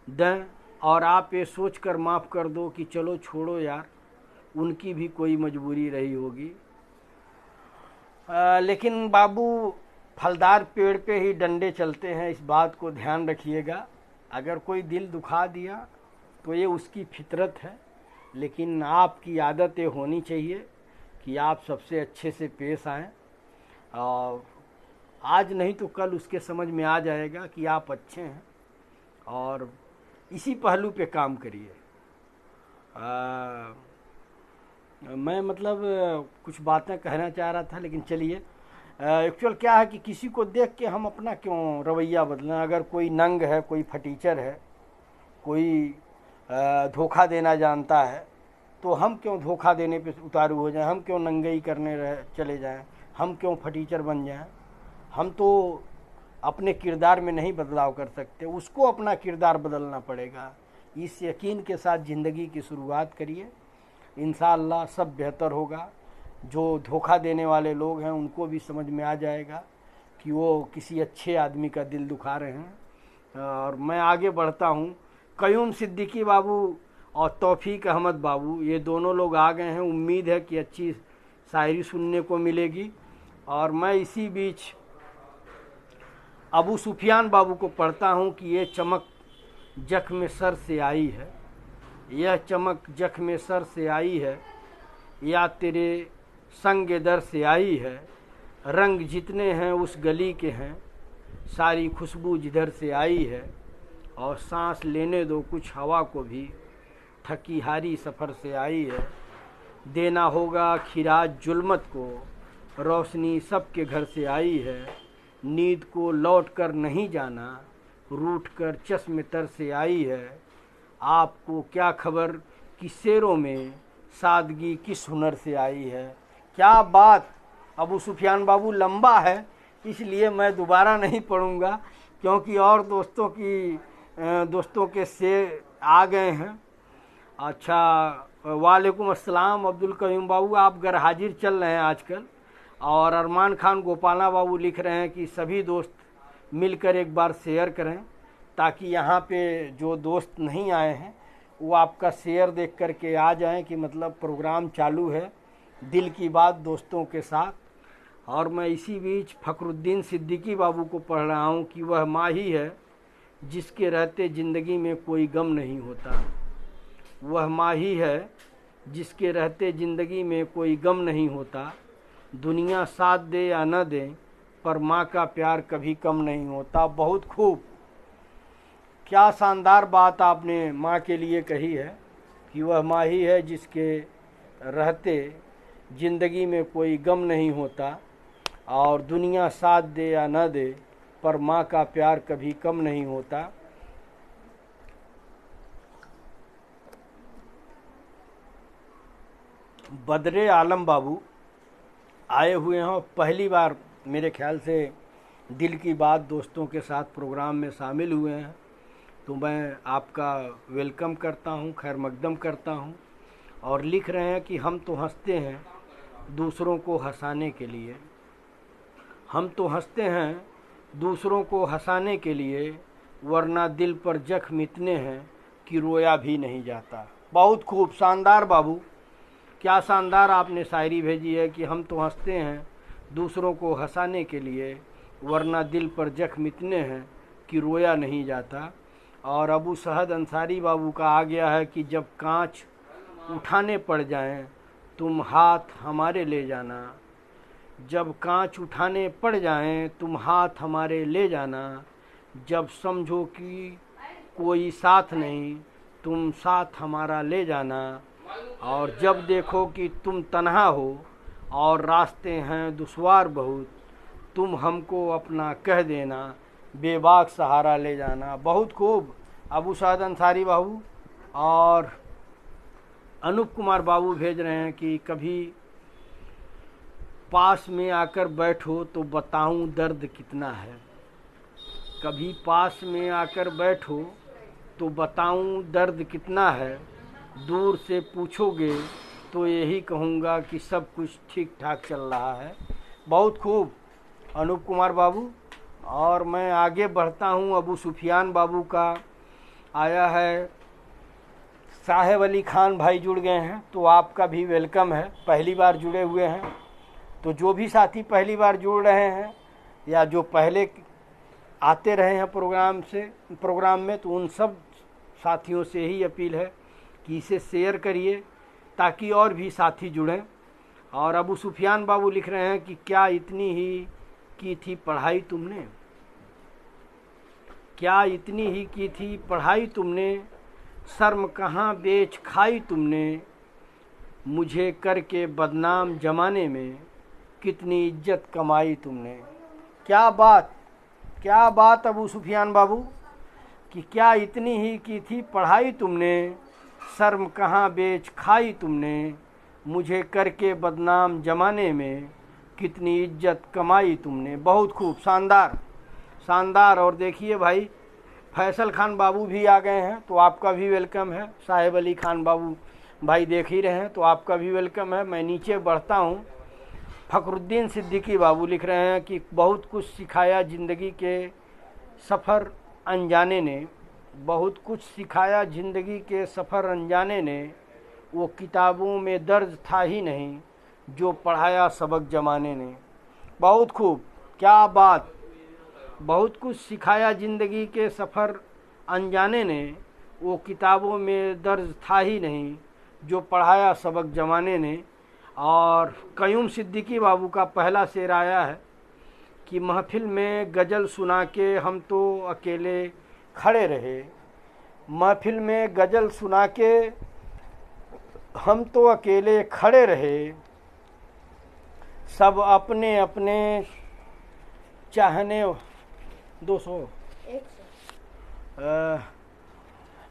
दें और आप ये सोच कर माफ़ कर दो कि चलो छोड़ो यार, उनकी भी कोई मजबूरी रही होगी। लेकिन बाबू फलदार पेड़ पे ही डंडे चलते हैं, इस बात को ध्यान रखिएगा। अगर कोई दिल दुखा दिया तो ये उसकी फितरत है, लेकिन आपकी आदत ये होनी चाहिए कि आप सबसे अच्छे से पेश आएँ। और आज नहीं तो कल उसके समझ में आ जाएगा कि आप अच्छे हैं, और इसी पहलू पे काम करिए। मैं मतलब कुछ बातें कहना चाह रहा था, लेकिन चलिए। एक्चुअल क्या है कि किसी को देख के हम अपना क्यों रवैया बदलें। अगर कोई नंग है, कोई फटीचर है, कोई धोखा देना जानता है, तो हम क्यों धोखा देने पे उतारू हो जाएं, हम क्यों नंगई करने चले जाएं, हम क्यों फटीचर बन जाएं। हम तो अपने किरदार में नहीं बदलाव कर सकते, उसको अपना किरदार बदलना पड़ेगा। इस यकीन के साथ ज़िंदगी की शुरुआत करिए, इंशाअल्लाह सब बेहतर होगा। जो धोखा देने वाले लोग हैं उनको भी समझ में आ जाएगा कि वो किसी अच्छे आदमी का दिल दुखा रहे हैं। और मैं आगे बढ़ता हूँ। कयूम सिद्दीकी बाबू और तौफीक अहमद बाबू, ये दोनों लोग आ गए हैं। उम्मीद है कि अच्छी शायरी सुनने को मिलेगी। और मैं इसी बीच अबू सुफियान बाबू को पढ़ता हूँ कि ये चमक जख्म सर से आई है, यह चमक जख्म सर से आई है, या तेरे संग दर से आई है। रंग जितने हैं उस गली के हैं, सारी खुशबू जिधर से आई है। और सांस लेने दो कुछ हवा को भी, थकी हारी सफ़र से आई है। देना होगा खिराज जुल्मत को, रोशनी सबके घर से आई है। नींद को लौट कर नहीं जाना, रूठ कर चश्मे तर से आई है। आपको क्या खबर कि शेरों में सादगी किस हुनर से आई है। क्या बात अबू सुफियान बाबू, लंबा है इसलिए मैं दोबारा नहीं पढ़ूँगा, क्योंकि और दोस्तों के शेर आ गए हैं। अच्छा, वालेकुम अस्सलाम अब्दुल करीम बाबू, आप घर हाजिर चल रहे हैं आजकल। और अरमान खान गोपाला बाबू लिख रहे हैं कि सभी दोस्त मिलकर एक बार शेयर करें, ताकि यहाँ पे जो दोस्त नहीं आए हैं वो आपका शेयर देख कर के आ जाएं कि मतलब प्रोग्राम चालू है दिल की बात दोस्तों के साथ। और मैं इसी बीच फ़खरुद्दीन सिद्दीकी बाबू को पढ़ रहा हूँ कि वह माँ ही है जिसके रहते ज़िंदगी में कोई गम नहीं होता। वह माँ ही है जिसके रहते ज़िंदगी में कोई गम नहीं होता। दुनिया साथ दे या न दे, पर माँ का प्यार कभी कम नहीं होता। बहुत खूब, क्या शानदार बात आपने माँ के लिए कही है कि वह माँ ही है जिसके रहते ज़िंदगी में कोई गम नहीं होता। और दुनिया साथ दे या न दे, पर माँ का प्यार कभी कम नहीं होता। बदरे आलम बाबू आए हुए हैं और पहली बार मेरे ख्याल से दिल की बात दोस्तों के साथ प्रोग्राम में शामिल हुए हैं, तो मैं आपका वेलकम करता हूं, खैर मकदम करता हूं। और लिख रहे हैं कि हम तो हंसते हैं दूसरों को हंसाने के लिए, हम तो हंसते हैं दूसरों को हंसाने के लिए, वरना दिल पर जख्म इतने हैं कि रोया भी नहीं जाता। बहुत खूब, शानदार बाबू, क्या शानदार आपने शायरी भेजी है कि हम तो हंसते हैं दूसरों को हंसाने के लिए, वरना दिल पर जख्म इतने हैं कि रोया नहीं जाता। और अबू सहद अंसारी बाबू का आ गया है कि जब कांच उठाने पड़ जाएं तुम हाथ हमारे ले जाना, जब कांच उठाने पड़ जाएं तुम हाथ हमारे ले जाना। जब समझो कि कोई साथ नहीं तुम साथ हमारा ले जाना। और जब देखो कि तुम तन्हा हो और रास्ते हैं दुश्वार बहुत, तुम हमको अपना कह देना, बेबाक सहारा ले जाना। बहुत खूब अबू साद अंसारी बाबू। और अनूप कुमार बाबू भेज रहे हैं कि कभी पास में आकर बैठो तो बताऊं दर्द कितना है, कभी पास में आकर बैठो तो बताऊं दर्द कितना है। दूर से पूछोगे तो यही कहूँगा कि सब कुछ ठीक ठाक चल रहा है। बहुत खूब अनूप कुमार बाबू। और मैं आगे बढ़ता हूँ, अबू सुफियान बाबू का आया है। साहेब अली खान भाई जुड़ गए हैं, तो आपका भी वेलकम है, पहली बार जुड़े हुए हैं। तो जो भी साथी पहली बार जुड़ रहे हैं या जो पहले आते रहे हैं प्रोग्राम में, तो उन सब साथियों से ही अपील है कि इसे शेयर करिए ताकि और भी साथी जुड़ें। और अबू सुफियान बाबू लिख रहे हैं कि क्या इतनी ही की थी पढ़ाई तुमने, क्या इतनी ही की थी पढ़ाई तुमने, शर्म कहाँ बेच खाई तुमने, मुझे करके बदनाम जमाने में कितनी इज्जत कमाई तुमने। क्या बात अबू सुफियान बाबू कि क्या इतनी ही की थी पढ़ाई तुमने, शर्म कहाँ बेच खाई तुमने, मुझे करके बदनाम जमाने में कितनी इज्जत कमाई तुमने। बहुत खूब, शानदार। और देखिए भाई फैसल खान बाबू भी आ गए हैं, तो आपका भी वेलकम है। साहेब अली खान बाबू भाई देख ही रहे हैं, तो आपका भी वेलकम है। मैं नीचे बढ़ता हूँ। फ़खरुद्दीन सिद्दीकी बाबू लिख रहे हैं कि बहुत कुछ सिखाया ज़िंदगी के सफ़र अनजाने ने, बहुत कुछ सिखाया ज़िंदगी के सफ़र अनजाने ने, वो किताबों में दर्ज था ही नहीं जो पढ़ाया सबक ज़माने ने। बहुत खूब, क्या बात। बहुत कुछ सिखाया ज़िंदगी के सफ़र अनजाने ने, वो किताबों में दर्ज था ही नहीं जो पढ़ाया सबक ज़माने ने। और कयूम सिद्दीकी बाबू का पहला शेर आया है कि महफिल में गज़ल सुना के हम तो अकेले खड़े रहे। महफिल में गज़ल सुना के हम तो अकेले खड़े रहे, सब अपने अपने चाहने 200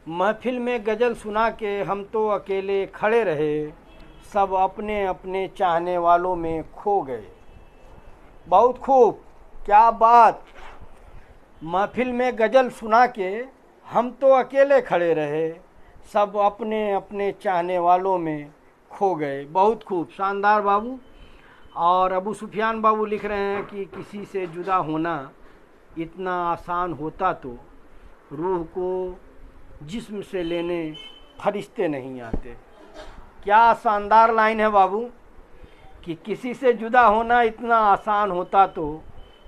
महफिल में गज़ल सुना के हम तो अकेले खड़े रहे, सब अपने अपने चाहने वालों में खो गए। बहुत खूब, क्या बात। महफिल में गज़ल सुना के हम तो अकेले खड़े रहे, सब अपने अपने चाहने वालों में खो गए। बहुत खूब, शानदार बाबू। और अबू सुफियान बाबू लिख रहे हैं कि किसी से जुदा होना इतना आसान होता तो रूह को जिस्म से लेने फरिश्ते नहीं आते। क्या शानदार लाइन है बाबू कि किसी से जुदा होना इतना आसान होता तो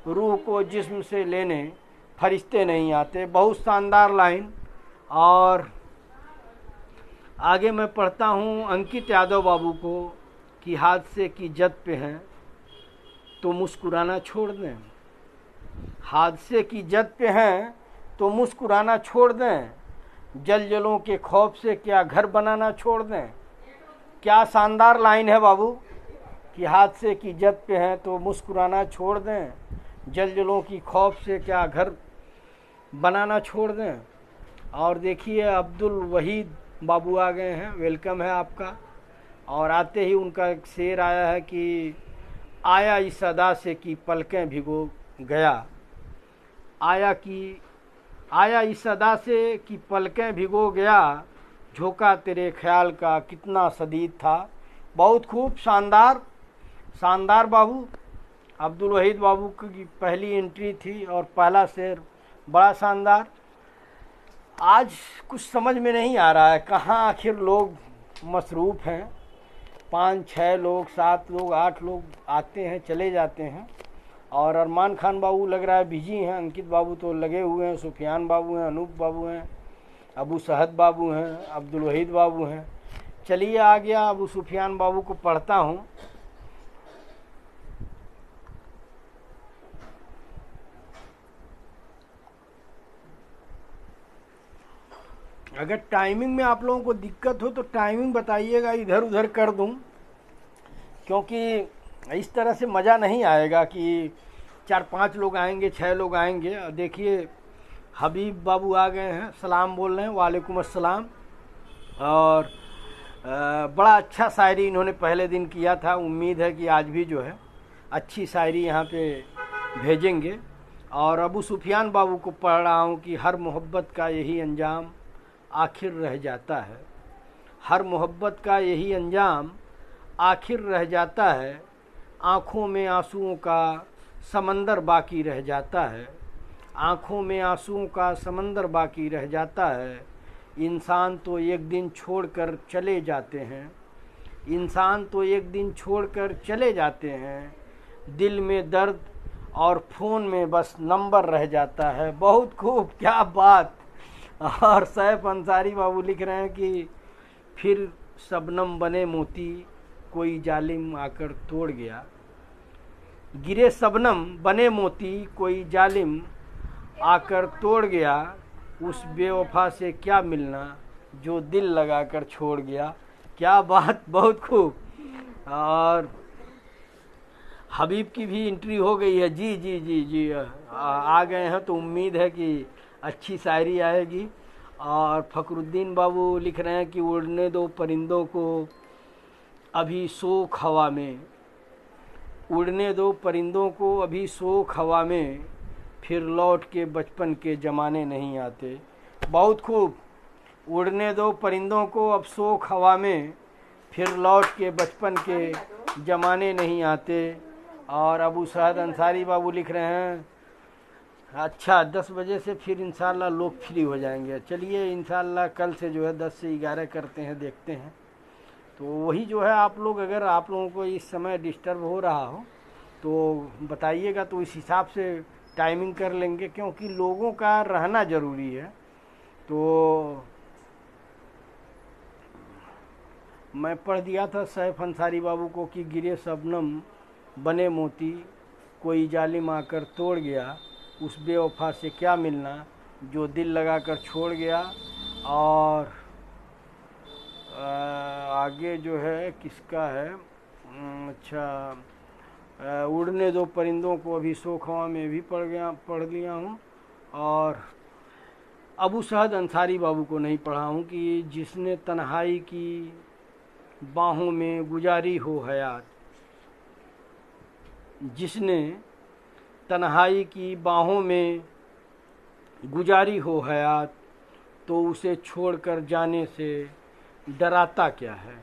रूह को जिस्म से लेने फरिश्ते नहीं आते। बहुत शानदार लाइन। और आगे मैं पढ़ता हूँ अंकित यादव बाबू को कि हादसे की जद पे हैं तो मुस्कुराना छोड़ दें। हादसे की जद पे हैं तो मुस्कुराना छोड़ दें, जलजलों के खौफ से क्या घर बनाना छोड़ दें। क्या शानदार लाइन है बाबू कि हादसे की जद पे हैं तो मुस्कुराना छोड़ दें, जलजलों की खौफ से क्या घर बनाना छोड़ दें। और देखिए अब्दुल वहीद बाबू आ गए हैं, वेलकम है आपका। और आते ही उनका एक शेर आया है कि आया इस अदा से कि पलकें भिगो गया। आया इस अदा से कि पलकें भिगो गया, झोंका तेरे ख्याल का कितना शदीद था। बहुत खूब, शानदार शानदार बाबू। अब्दुल वहीद बाबू की पहली एंट्री थी और पहला शेर बड़ा शानदार। आज कुछ समझ में नहीं आ रहा है कहाँ आखिर लोग मसरूफ़ हैं। 5-6 लोग, 7 लोग, 8 लोग आते हैं चले जाते हैं। और अरमान खान बाबू लग रहा है बिजी हैं, अंकित बाबू तो लगे हुए हैं, सुफियान बाबू हैं, अनूप बाबू हैं, अबू सहद बाबू हैं, अब्दुल वहीद बाबू हैं। चलिए आ गया, अबू सुफियान बाबू को पढ़ता हूँ। अगर टाइमिंग में आप लोगों को दिक्कत हो तो टाइमिंग बताइएगा, इधर उधर कर दूं, क्योंकि इस तरह से मज़ा नहीं आएगा कि 4-5 लोग आएंगे, 6 लोग आएंगे। देखिए हबीब बाबू आ गए हैं, सलाम बोल रहे हैं, वालेकुम अस्सलाम। और बड़ा अच्छा शायरी इन्होंने पहले दिन किया था, उम्मीद है कि आज भी जो है अच्छी शायरी यहाँ पे भेजेंगे। और अबू सुफियान बाबू को पढ़ रहा हूँ कि हर मोहब्बत का यही अंजाम आखिर रह जाता है। हर मोहब्बत का यही अंजाम आखिर रह जाता है, आँखों में आंसुओं का समंदर बाकी रह जाता है। आँखों में आंसुओं का समंदर बाकी रह जाता है, इंसान तो एक दिन छोड़कर चले जाते हैं। इंसान तो एक दिन छोड़कर चले जाते हैं, दिल में दर्द और फ़ोन में बस नंबर रह जाता है। बहुत खूब, क्या बात। और सैफ अंसारी बाबू लिख रहे हैं कि फिर शबनम बने मोती कोई जालिम आकर तोड़ गया। गिरे शबनम बने मोती कोई जालिम आकर तोड़ गया, उस बेवफा से क्या मिलना जो दिल लगाकर छोड़ गया। क्या बात, बहुत खूब। और हबीब की भी एंट्री हो गई है। जी जी जी जी आ गए हैं, तो उम्मीद है कि अच्छी शायरी आएगी। और फ़खरुद्दीन बाबू लिख रहे हैं कि उड़ने दो परिंदों को अभी सोख हवा में, उड़ने दो परिंदों को अभी सोख हवा में, फिर लौट के बचपन के ज़माने नहीं आते। बहुत खूब, उड़ने दो परिंदों को अब सोख हवा में, फिर लौट के बचपन के ज़माने नहीं आते। और अबू सहद अंसारी बाबू लिख रहे हैं अच्छा 10 बजे से फिर इंशाल्लाह लोग फ्री हो जाएंगे। चलिए इंशाल्लाह कल से जो है 10 से 11 करते हैं, देखते हैं। तो वही जो है आप लोग, अगर आप लोगों को इस समय डिस्टर्ब हो रहा हो तो बताइएगा, तो इस हिसाब से टाइमिंग कर लेंगे, क्योंकि लोगों का रहना ज़रूरी है। तो मैं पढ़ दिया था सैफ अंसारी बाबू को कि गिरे शबनम बने मोती, कोई जालिम आकर तोड़ गया, उस बेवफा से क्या मिलना जो दिल लगा कर छोड़ गया। और आगे जो है किसका है, अच्छा, उड़ने दो परिंदों को अभी शोखवा में भी पढ़ लिया हूँ। और अबू सअद अंसारी बाबू को नहीं पढ़ा हूँ कि जिसने तन्हाई की बाहों में गुजारी हो हयात, जिसने तन्हाई की बाहों में गुजारी हो हयात, तो उसे छोड़कर जाने से डराता क्या है,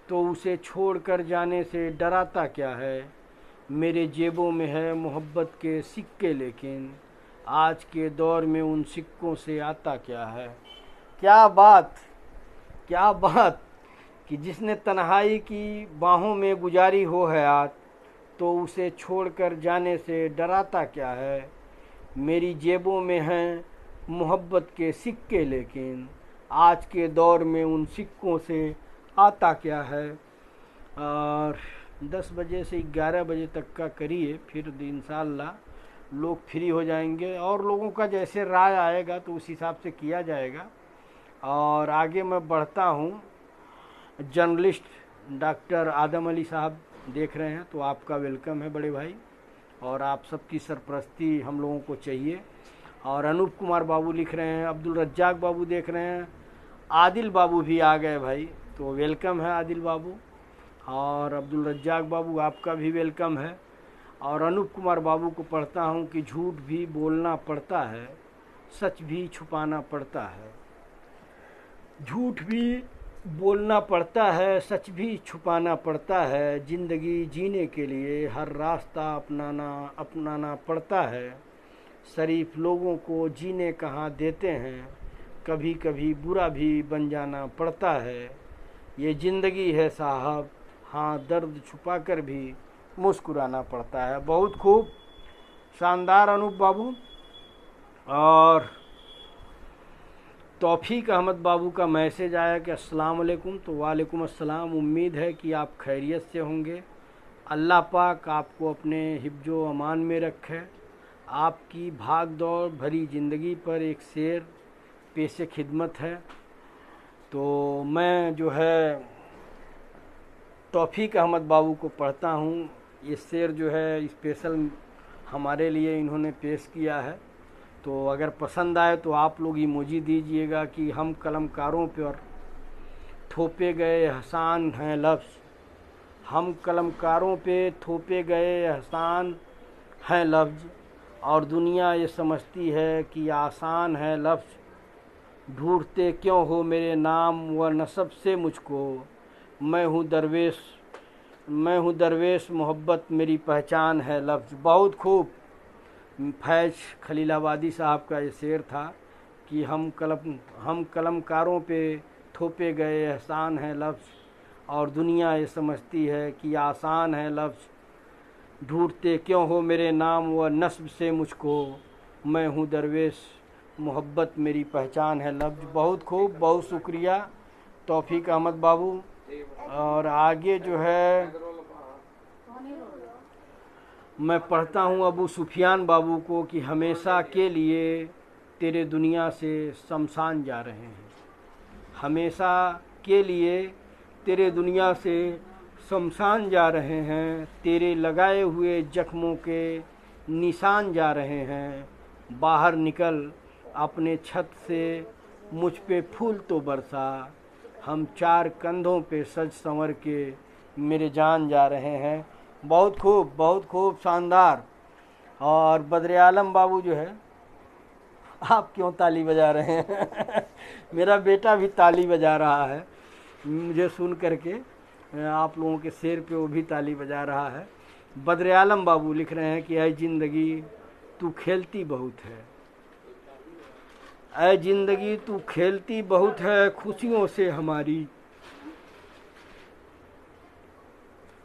तो उसे छोड़कर जाने से डराता क्या है। मेरे जेबों में है मोहब्बत के सिक्के, लेकिन आज के दौर में उन सिक्कों से आता क्या है। क्या बात, क्या बात कि जिसने तन्हाई की बाहों में गुजारी हो हयात, तो उसे छोड़कर जाने से डराता क्या है। मेरी जेबों में हैं मोहब्बत के सिक्के, लेकिन आज के दौर में उन सिक्कों से आता क्या है। और 10 बजे से 11 बजे तक का करिए, फिर इंशाअल्लाह लोग फ्री हो जाएंगे और लोगों का जैसे राय आएगा तो उस हिसाब से किया जाएगा। और आगे मैं बढ़ता हूँ। जर्नलिस्ट डॉक्टर आदम अली साहब देख रहे हैं तो आपका वेलकम है बड़े भाई, और आप सबकी सरपरस्ती हम लोगों को चाहिए। और अनूप कुमार बाबू लिख रहे हैं, अब्दुल रज्जाक बाबू देख रहे हैं, आदिल बाबू भी आ गए भाई, तो वेलकम है आदिल बाबू। और अब्दुल रज्जाक बाबू आपका भी वेलकम है। और अनूप कुमार बाबू को पढ़ता हूँ कि झूठ भी बोलना पड़ता है, सच भी छुपाना पड़ता है। झूठ भी बोलना पड़ता है, सच भी छुपाना पड़ता है। ज़िंदगी जीने के लिए हर रास्ता अपनाना पड़ता है। शरीफ लोगों को जीने कहाँ देते हैं, कभी कभी बुरा भी बन जाना पड़ता है। ये ज़िंदगी है साहब, हाँ दर्द छुपा कर भी मुस्कुराना पड़ता है। बहुत खूब, शानदार अनूप बाबू। और तौफीक अहमद बाबू का मैसेज आया कि अस्सलाम वालेकुम, तो वालेकुम अस्सलाम। उम्मीद है कि आप खैरियत से होंगे। अल्लाह पाक आपको अपने हिफ्ज़ो अमान में रखे। आपकी भाग दौड़ भरी ज़िंदगी पर एक शेर पेशे खिदमत है। तो मैं जो है तौफीक अहमद बाबू को पढ़ता हूँ। ये शेर जो है स्पेशल हमारे लिए इन्होंने पेश किया है, तो अगर पसंद आए तो आप लोग इमोजी दीजिएगा कि हम कलमकारों पर थोपे गए एहसान हैं लफ्ज़, हम कलमकारों पे थोपे गए एहसान हैं लफ्ज़, और दुनिया ये समझती है कि आसान है लफ्ज़। ढूंढते क्यों हो मेरे नाम व नसब से मुझको, मैं हूँ दरवेश मोहब्बत मेरी पहचान है लफ्ज़। बहुत खूब। फैज़ खलीलाबादी साहब का ये शेर था कि हम कलमकारों पे थोपे गए एहसान है लफ्ज़, और दुनिया ये समझती है कि आसान है लफ्ज़। ढूंढते क्यों हो मेरे नाम व नस्ब से मुझको, मैं हूँ दरवेश मोहब्बत मेरी पहचान है लफ्ज़। बहुत खूब, बहुत शुक्रिया तौफीक अहमद बाबू। और आगे जो है मैं पढ़ता हूँ अबू सुफियान बाबू को कि हमेशा के लिए तेरे दुनिया से शमशान जा रहे हैं, हमेशा के लिए तेरे दुनिया से शमशान जा रहे हैं। तेरे लगाए हुए जख्मों के निशान जा रहे हैं। बाहर निकल अपने छत से मुझ पे फूल तो बरसा, हम चार कंधों पे सज संवर के मेरे जान जा रहे हैं। बहुत खूब, बहुत खूब, शानदार। और बद्र आलम बाबू जो है, आप क्यों ताली बजा रहे हैं? मेरा बेटा भी ताली बजा रहा है मुझे सुन करके, आप लोगों के शेर पे वो भी ताली बजा रहा है। बद्र आलम बाबू लिख रहे हैं कि ऐ ज़िंदगी तू खेलती बहुत है, ऐ ज़िंदगी तू खेलती बहुत है खुशियों से हमारी,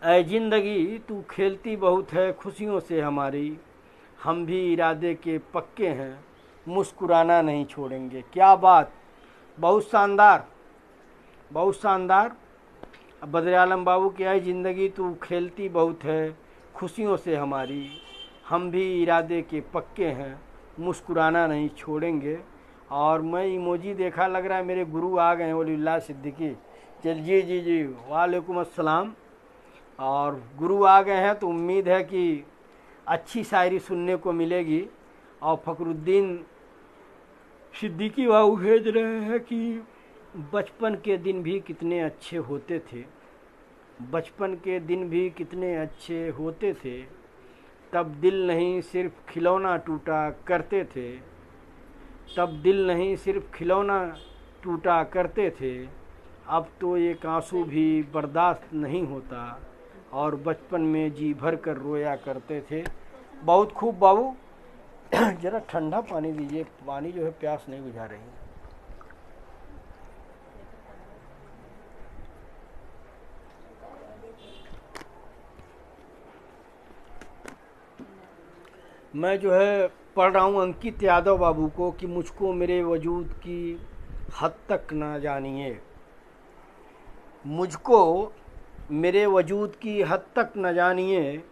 ऐ ज़िंदगी तू खेलती बहुत है खुशियों से हमारी। हम भी इरादे के पक्के हैं, मुस्कुराना नहीं छोड़ेंगे। क्या बात, बहुत शानदार, बहुत शानदार। बद्र आलम बाबू क्या है ज़िंदगी तू खेलती बहुत है खुशियों से हमारी, हम भी इरादे के पक्के हैं, मुस्कुराना नहीं छोड़ेंगे। और मैं इमोजी देखा, लग रहा है मेरे गुरु आ गए हैं वलीउल्लाह सिद्दीकी। चल जी जी जी, वालेकुम अस्सलाम। और गुरु आ गए हैं तो उम्मीद है कि अच्छी शायरी सुनने को मिलेगी। और फ़खरुद्दीन सिद्दीकी बाबू भेज रहे हैं कि बचपन के दिन भी कितने अच्छे होते थे, बचपन के दिन भी कितने अच्छे होते थे, तब दिल नहीं सिर्फ खिलौना टूटा करते थे, तब दिल नहीं सिर्फ खिलौना टूटा करते थे, अब तो एक आंसू भी बर्दाश्त नहीं होता, और बचपन में जी भर कर रोया करते थे। बहुत खूब बाबू। ज़रा ठंडा पानी दीजिए, पानी जो है प्यास नहीं बुझा रही। मैं जो है पढ़ रहा हूँ अंकित यादव बाबू को कि मुझको मेरे वजूद की हद तक ना जानिए, मुझको मेरे वजूद की हद तक न जानिए,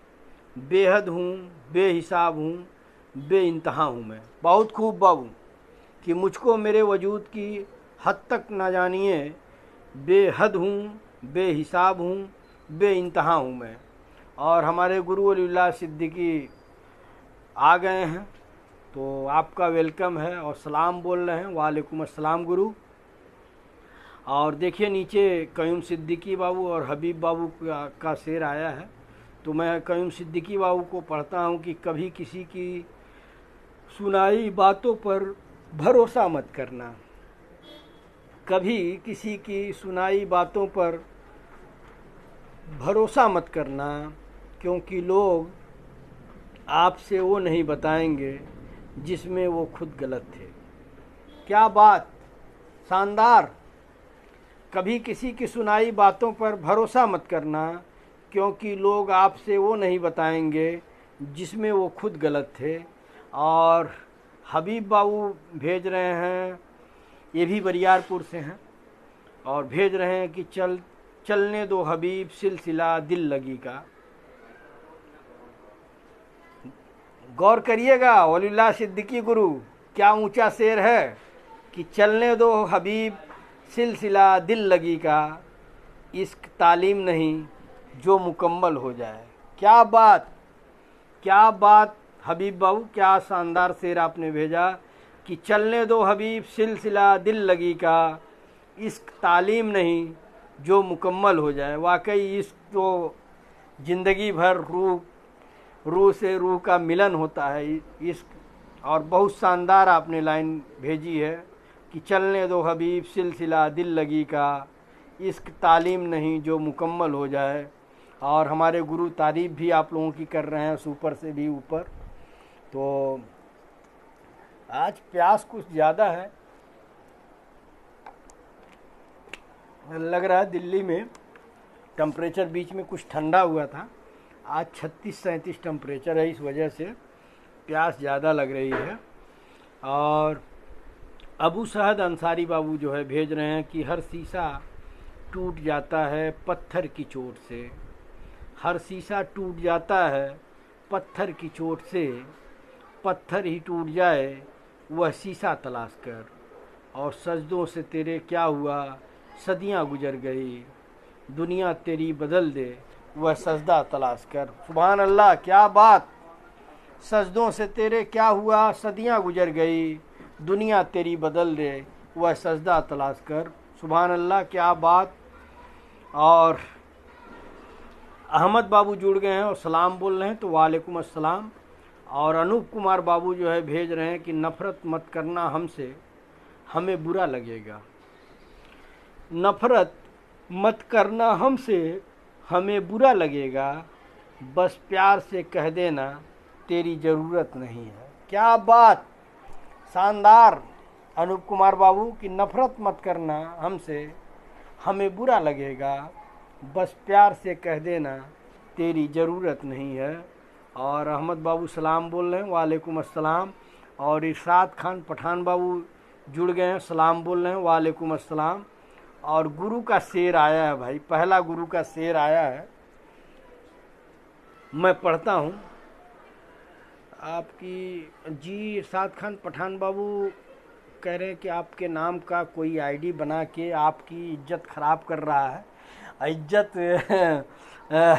बेहद हूँ, बेहिसाब हूँ, बेइंतहा हूँ मैं। बहुत खूब बाबू कि मुझको मेरे वजूद की हद तक न जानिए, बेहद हूँ, बेहिसाब हूँ, बेइंतहा हूँ मैं। और हमारे गुरु वलीउल्लाह सिद्दीकी आ गए हैं तो आपका वेलकम है और सलाम बोल रहे हैं। वालेकुम अस्सलाम गुरु। और देखिए नीचे कयूम सिद्दीकी बाबू और हबीब बाबू का शेर आया है, तो मैं कयूम सिद्दीकी बाबू को पढ़ता हूँ कि कभी किसी की सुनाई बातों पर भरोसा मत करना, कभी किसी की सुनाई बातों पर भरोसा मत करना, क्योंकि लोग आपसे वो नहीं बताएंगे जिसमें वो खुद गलत थे। क्या बात, शानदार। कभी किसी की सुनाई बातों पर भरोसा मत करना, क्योंकि लोग आपसे वो नहीं बताएंगे जिसमें वो खुद गलत थे। और हबीब बाबू भेज रहे हैं, ये भी बरियारपुर से हैं, और भेज रहे हैं कि चलने दो हबीब सिलसिला दिल लगी का। गौर करिएगा वलीउल्लाह सिद्दीकी गुरु, क्या ऊंचा शेर है कि चलने दो हबीब सिलसिला दिल लगी का, इश्क तालीम नहीं जो मुकम्मल हो जाए। क्या बात, क्या बात हबीब बाबू, क्या शानदार शेर आपने भेजा कि चलने दो हबीब सिलसिला दिल लगी का, इश्क तालीम नहीं जो मुकम्मल हो जाए। वाकई इश्क तो ज़िंदगी भर रूह से रूह का मिलन होता है इश्क। और बहुत शानदार आपने लाइन भेजी है कि चलने दो हबीब सिलसिला दिल लगी का, इश्क तालीम नहीं जो मुकम्मल हो जाए। और हमारे गुरु तारीफ़ भी आप लोगों की कर रहे हैं ऊपर से भी ऊपर। तो आज प्यास कुछ ज़्यादा है, लग रहा है दिल्ली में टेम्परेचर बीच में कुछ ठंडा हुआ था, आज 36-37 टेम्परेचर है, इस वजह से प्यास ज़्यादा लग रही है। और अबू सहद अंसारी बाबू जो है भेज रहे हैं कि हर शीशा टूट जाता है पत्थर की चोट से, हर शीशा टूट जाता है पत्थर की चोट से, पत्थर ही टूट जाए वह शीशा तलाश कर, और सजदों से तेरे क्या हुआ सदियां गुजर गई, दुनिया तेरी बदल दे वह सजदा तलाश कर। सुभान अल्लाह, क्या बात। सजदों से तेरे क्या हुआ सदियां गुजर गई, दुनिया तेरी बदल दे वह सजदा तलाश कर। सुभान अल्लाह, क्या बात। और अहमद बाबू जुड़ गए हैं और सलाम बोल रहे हैं, तो वालेकुम अस्सलाम। और अनूप कुमार बाबू जो है भेज रहे हैं कि नफ़रत मत करना हमसे, हमें बुरा लगेगा। नफ़रत मत करना हमसे, हमें बुरा लगेगा, बस प्यार से कह देना तेरी ज़रूरत नहीं है। क्या बात, शानदार अनूप कुमार बाबू की नफ़रत मत करना हमसे, हमें बुरा लगेगा, बस प्यार से कह देना तेरी ज़रूरत नहीं है। और अहमद बाबू सलाम बोल रहे हैं, वालेकुम अस्सलाम। और इरशाद खान पठान बाबू जुड़ गए हैं, सलाम बोल रहे हैं, वालेकुम अस्सलाम। और गुरु का शेर आया है भाई, पहला गुरु का शेर आया है, मैं पढ़ता हूँ आपकी। जी इरशाद खान पठान बाबू कह रहे हैं कि आपके नाम का कोई आईडी बना के आपकी इज्जत ख़राब कर रहा है। इज्जत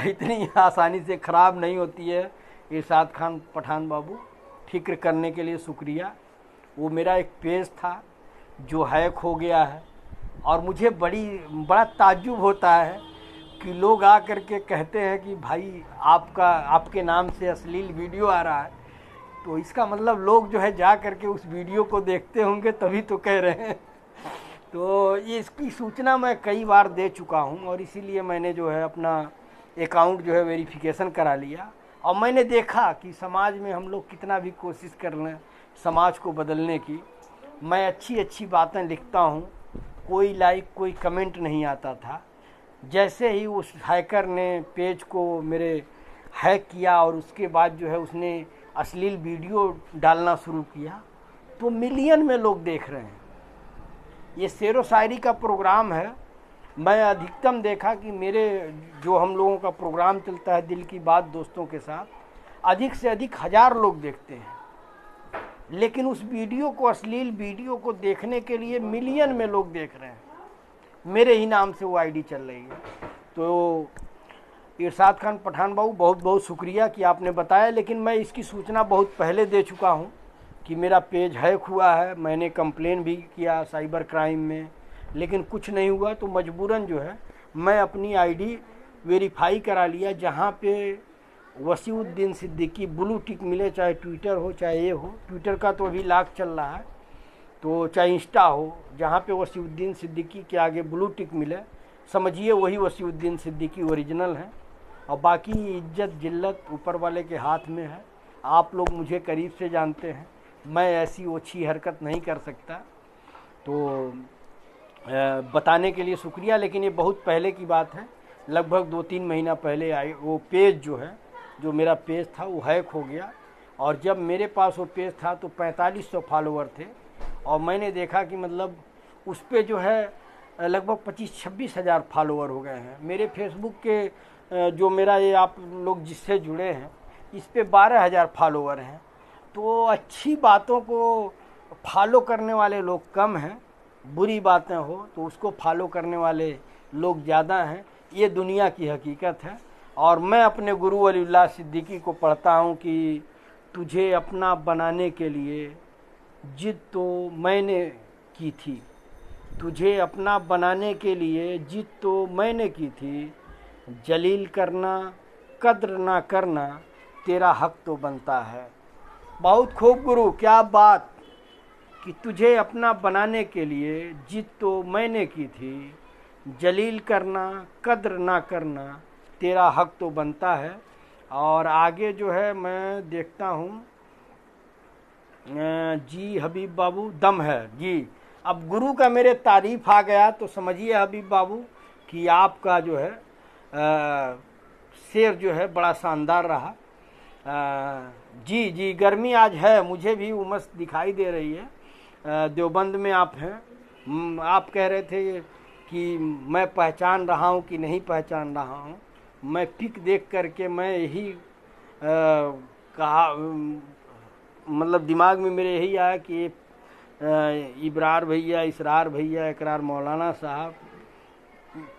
इतनी आसानी से ख़राब नहीं होती है इरशाद खान पठान बाबू, फिक्र करने के लिए शुक्रिया। वो मेरा एक पेज था जो हैक हो गया है, और मुझे बड़ा ताज्जुब होता है कि लोग आ करके कहते हैं कि भाई आपके नाम से अश्लील वीडियो आ रहा है। तो इसका मतलब लोग जो है जा करके उस वीडियो को देखते होंगे, तभी तो कह रहे हैं। तो ये इसकी सूचना मैं कई बार दे चुका हूँ, और इसीलिए मैंने जो है अपना अकाउंट जो है वेरिफिकेशन करा लिया। और मैंने देखा कि समाज में हम लोग कितना भी कोशिश कर लें समाज को बदलने की, मैं अच्छी अच्छी बातें लिखता हूँ, कोई लाइक कोई कमेंट नहीं आता था। जैसे ही उस हैकर ने पेज को मेरे हैक किया और उसके बाद जो है उसने अश्लील वीडियो डालना शुरू किया, तो मिलियन में लोग देख रहे हैं। ये शेर व शायरी का प्रोग्राम है। मैं अधिकतम देखा कि मेरे जो हम लोगों का प्रोग्राम चलता है दिल की बात दोस्तों के साथ, अधिक से अधिक 1000 लोग देखते हैं, लेकिन उस वीडियो को, अश्लील वीडियो को देखने के लिए मिलियन में लोग देख रहे हैं। मेरे ही नाम से वो आईडी चल रही है। तो इरशाद खान पठान बाबू बहुत बहुत शुक्रिया कि आपने बताया, लेकिन मैं इसकी सूचना बहुत पहले दे चुका हूँ कि मेरा पेज हैक हुआ है। मैंने कंप्लेन भी किया साइबर क्राइम में, लेकिन कुछ नहीं हुआ। तो मजबूरन जो है मैं अपनी आईडी वेरीफाई करा लिया, जहाँ पे वसीउद्दीन सिद्दीकी ब्लू टिक मिले, चाहे ट्विटर हो चाहे ये हो। ट्विटर का तो अभी लाख चल रहा है, तो चाहे इंस्टा हो, जहाँ पे वसीउद्दीन सिद्दीकी के आगे ब्लू टिक मिले, समझिए वही वसीउद्दीन सिद्दीकी ओरिजिनल है। और बाकी इज्जत जिल्लत ऊपर वाले के हाथ में है। आप लोग मुझे करीब से जानते हैं, मैं ऐसी ओछी हरकत नहीं कर सकता। तो बताने के लिए शुक्रिया, लेकिन ये बहुत पहले की बात है, लगभग 2-3 महीना पहले आई। वो पेज जो है, जो मेरा पेज था वो हैक हो गया। और जब मेरे पास वो पेज था तो 4500 फॉलोवर थे, और मैंने देखा कि मतलब उस पर जो है लगभग 25-26 हज़ार फॉलोवर हो गए हैं। मेरे फेसबुक के जो मेरा ये आप लोग जिससे जुड़े हैं, इस पे 12,000 फॉलोवर हैं। तो अच्छी बातों को फॉलो करने वाले लोग कम हैं, बुरी बातें हो तो उसको फॉलो करने वाले लोग ज़्यादा हैं। ये दुनिया की हकीकत है। और मैं अपने गुरु वलीउल्लाह सिद्दीकी को पढ़ता हूँ कि तुझे अपना बनाने के लिए जिद तो मैंने की थी, तुझे अपना बनाने के लिए जिद तो मैंने की थी, जलील करना कद्र ना करना तेरा हक तो बनता है। बहुत खूब गुरु, क्या बात, कि तुझे अपना बनाने के लिए जिद तो मैंने की थी, जलील करना कद्र ना करना तेरा हक तो बनता है। और आगे जो है मैं देखता हूँ, जी हबीब बाबू दम है जी। अब गुरु का मेरे तारीफ आ गया तो समझिए हबीब बाबू कि आपका जो है शेर जो है बड़ा शानदार रहा। जी जी, गर्मी आज है, मुझे भी उमस दिखाई दे रही है। देवबंद में आप हैं, आप कह रहे थे कि मैं पहचान रहा हूँ कि नहीं पहचान रहा हूँ। मैं पिक देख करके मैं यही कहा, मतलब दिमाग में मेरे यही आया कि इबरार भैया, इसरार भैया, इकरार मौलाना साहब,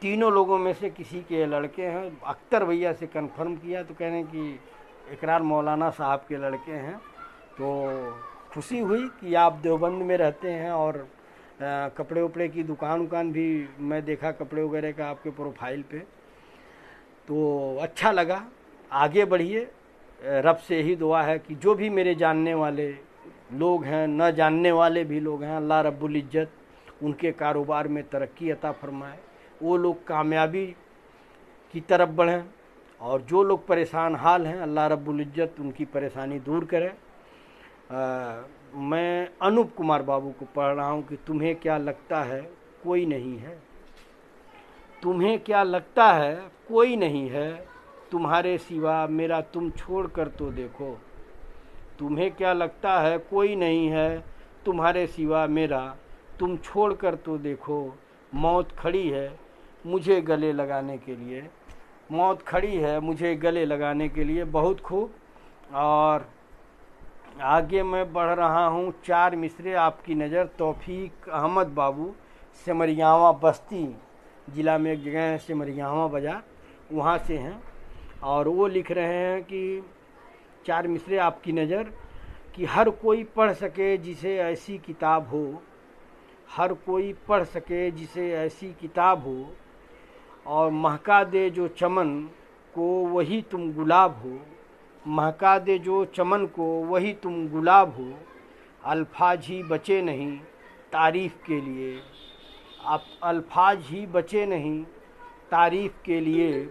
तीनों लोगों में से किसी के लड़के हैं। अख्तर भैया से कंफर्म किया तो कह रहे हैं कि इकरार मौलाना साहब के लड़के हैं। तो खुशी हुई कि आप देवबंद में रहते हैं, और कपड़े उपड़े की दुकान भी मैं देखा, कपड़े वगैरह का आपके प्रोफाइल पे, तो अच्छा लगा। आगे बढ़िए, रब से ही दुआ है कि जो भी मेरे जानने वाले लोग हैं, न जानने वाले भी लोग हैं, अल्लाह रब्बुल इज़्ज़त उनके कारोबार में तरक्की अता फरमाए, वो लोग कामयाबी की तरफ बढ़ें, और जो लोग परेशान हाल हैं अल्लाह रब्बुल इज़्ज़त उनकी परेशानी दूर करे। मैं अनूप कुमार बाबू को पढ़ रहा हूँ कि तुम्हें क्या लगता है कोई नहीं है, तुम्हें क्या लगता है कोई नहीं है, तुम्हारे सिवा मेरा तुम छोड़ कर तो देखो। तुम्हें क्या लगता है कोई नहीं है तुम्हारे सिवा मेरा, तुम छोड़ कर तो देखो। मौत खड़ी है मुझे गले लगाने के लिए, मौत खड़ी है मुझे गले लगाने के लिए। बहुत खूब। और आगे मैं बढ़ रहा हूँ। 4 मिसरे आपकी नज़र, तौफीक अहमद बाबू, सिमरियावा बस्ती ज़िला में एक जगह है सिमरियावा बाज़ार, वहाँ से हैं। और वो लिख रहे हैं कि 4 मिसरे आपकी नज़र, कि हर कोई पढ़ सके जिसे ऐसी किताब हो, हर कोई पढ़ सके जिसे ऐसी किताब हो, और महका दे जो चमन को वही तुम गुलाब हो, महका दे जो चमन को वही तुम गुलाब हो। अल्फाज ही बचे नहीं तारीफ़ के लिए, आप अल्फाज ही बचे नहीं तारीफ़ के लिए।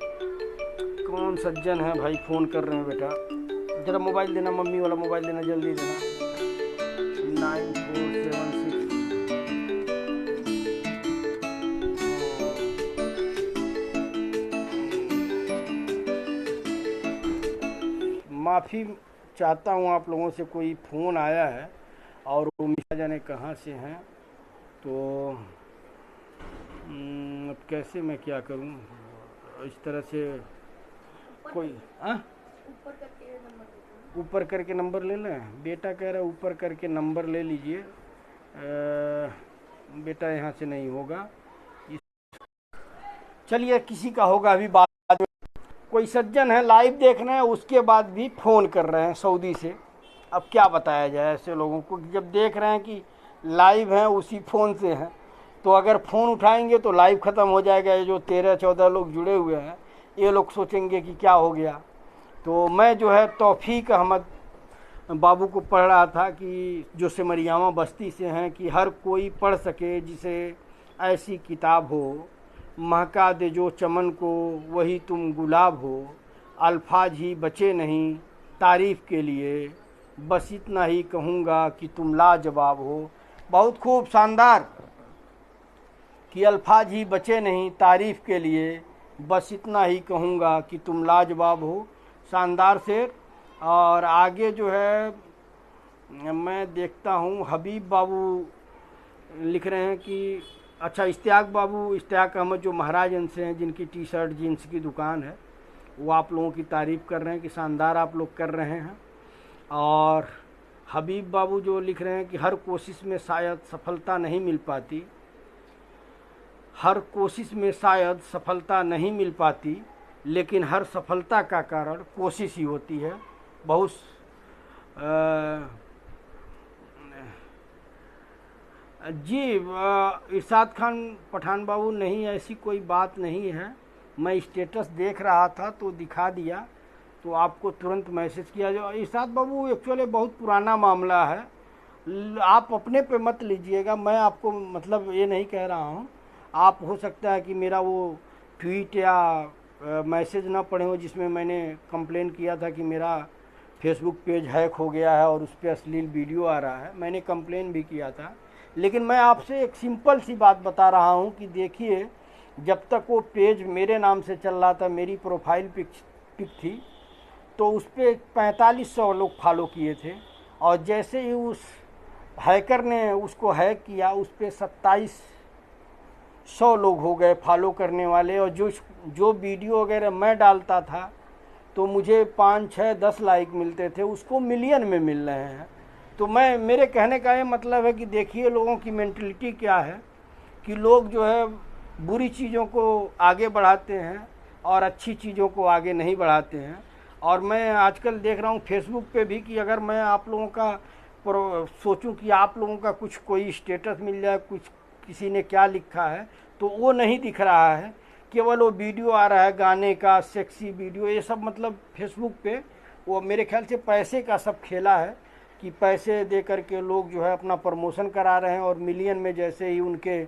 कौन सज्जन है भाई फ़ोन कर रहे हैं? बेटा ज़रा मोबाइल देना, मम्मी वाला मोबाइल देना, जल्दी देना। 9476। माफ़ी चाहता हूँ आप लोगों से, कोई फ़ोन आया है और वो मिश्रा जाने कहाँ से हैं, तो अब कैसे मैं क्या करूँ इस तरह से। कोई ऊपर करके नंबर ले लें? बेटा कह रहा है ऊपर करके नंबर ले लीजिए। बेटा यहाँ से नहीं होगा। चलिए किसी का होगा अभी बात। कोई सज्जन है लाइव देख रहे हैं, उसके बाद भी फ़ोन कर रहे हैं सऊदी से। अब क्या बताया जाए ऐसे लोगों को, जब देख रहे हैं कि लाइव हैं उसी फ़ोन से हैं, तो अगर फ़ोन उठाएंगे तो लाइव ख़त्म हो जाएगा। ये जो 13-14 लोग जुड़े हुए हैं ये लोग सोचेंगे कि क्या हो गया। तो मैं जो है तौफीक अहमद बाबू को पढ़ रहा था कि जो सिमरियावा बस्ती से हैं, कि हर कोई पढ़ सके जिसे ऐसी किताब हो, महका दे जो चमन को वही तुम गुलाब हो। अल्फाज ही बचे नहीं तारीफ़ के लिए, बस इतना ही कहूँगा कि तुम लाजवाब हो। बहुत खूब, शानदार। कि अल्फाज ही बचे नहीं तारीफ़ के लिए, बस इतना ही कहूँगा कि तुम लाजवाब हो। शानदार शेर। और आगे जो है मैं देखता हूँ हबीब बाबू लिख रहे हैं कि अच्छा, इश्तियाक बाबू, इश्तियाक अहमद जो महाराजगंज से हैं, जिनकी टी शर्ट जीन्स की दुकान है, वो आप लोगों की तारीफ़ कर रहे हैं कि शानदार आप लोग कर रहे हैं। और हबीब बाबू जो लिख रहे हैं कि हर कोशिश में शायद सफलता नहीं मिल पाती, हर कोशिश में शायद सफलता नहीं मिल पाती, लेकिन हर सफलता का कारण कोशिश ही होती है। बहुत जी इरशाद खान पठान बाबू, नहीं ऐसी कोई बात नहीं है, मैं स्टेटस देख रहा था तो दिखा दिया, तो आपको तुरंत मैसेज किया। जो इरशाद बाबू एक्चुअली बहुत पुराना मामला है, आप अपने पे मत लीजिएगा। मैं आपको मतलब ये नहीं कह रहा हूँ, आप हो सकता है कि मेरा वो ट्वीट या मैसेज ना पढ़े हो जिसमें मैंने कंप्लेन किया था कि मेरा फेसबुक पेज हैक हो गया है और उस पर अश्लील वीडियो आ रहा है। मैंने कंप्लेन भी किया था, लेकिन मैं आपसे एक सिंपल सी बात बता रहा हूँ कि देखिए, जब तक वो पेज मेरे नाम से चल रहा था, मेरी प्रोफाइल पिक थी, तो उस पर 4500 लोग फॉलो किए थे, और जैसे ही उस हैकर ने उसको हैक किया, उस पर 2700 लोग हो गए फॉलो करने वाले। और जो वीडियो वगैरह मैं डालता था तो मुझे 5, 6, 10 लाइक मिलते थे, उसको मिलियन में मिल रहे हैं। तो मेरे कहने का ये मतलब है कि देखिए लोगों की मेंटलिटी क्या है, कि लोग जो है बुरी चीज़ों को आगे बढ़ाते हैं और अच्छी चीज़ों को आगे नहीं बढ़ाते हैं। और मैं आजकल देख रहा हूँ फेसबुक पे भी कि अगर मैं आप लोगों का सोचूं कि आप लोगों का कुछ कोई स्टेटस मिल जाए, कुछ किसी ने क्या लिखा है, तो वो नहीं दिख रहा है, केवल वो वीडियो आ रहा है गाने का, सेक्सी वीडियो, ये सब। मतलब फेसबुक पे वो मेरे ख्याल से पैसे का सब खेला है, कि पैसे दे करके लोग जो है अपना प्रमोशन करा रहे हैं, और मिलियन में जैसे ही उनके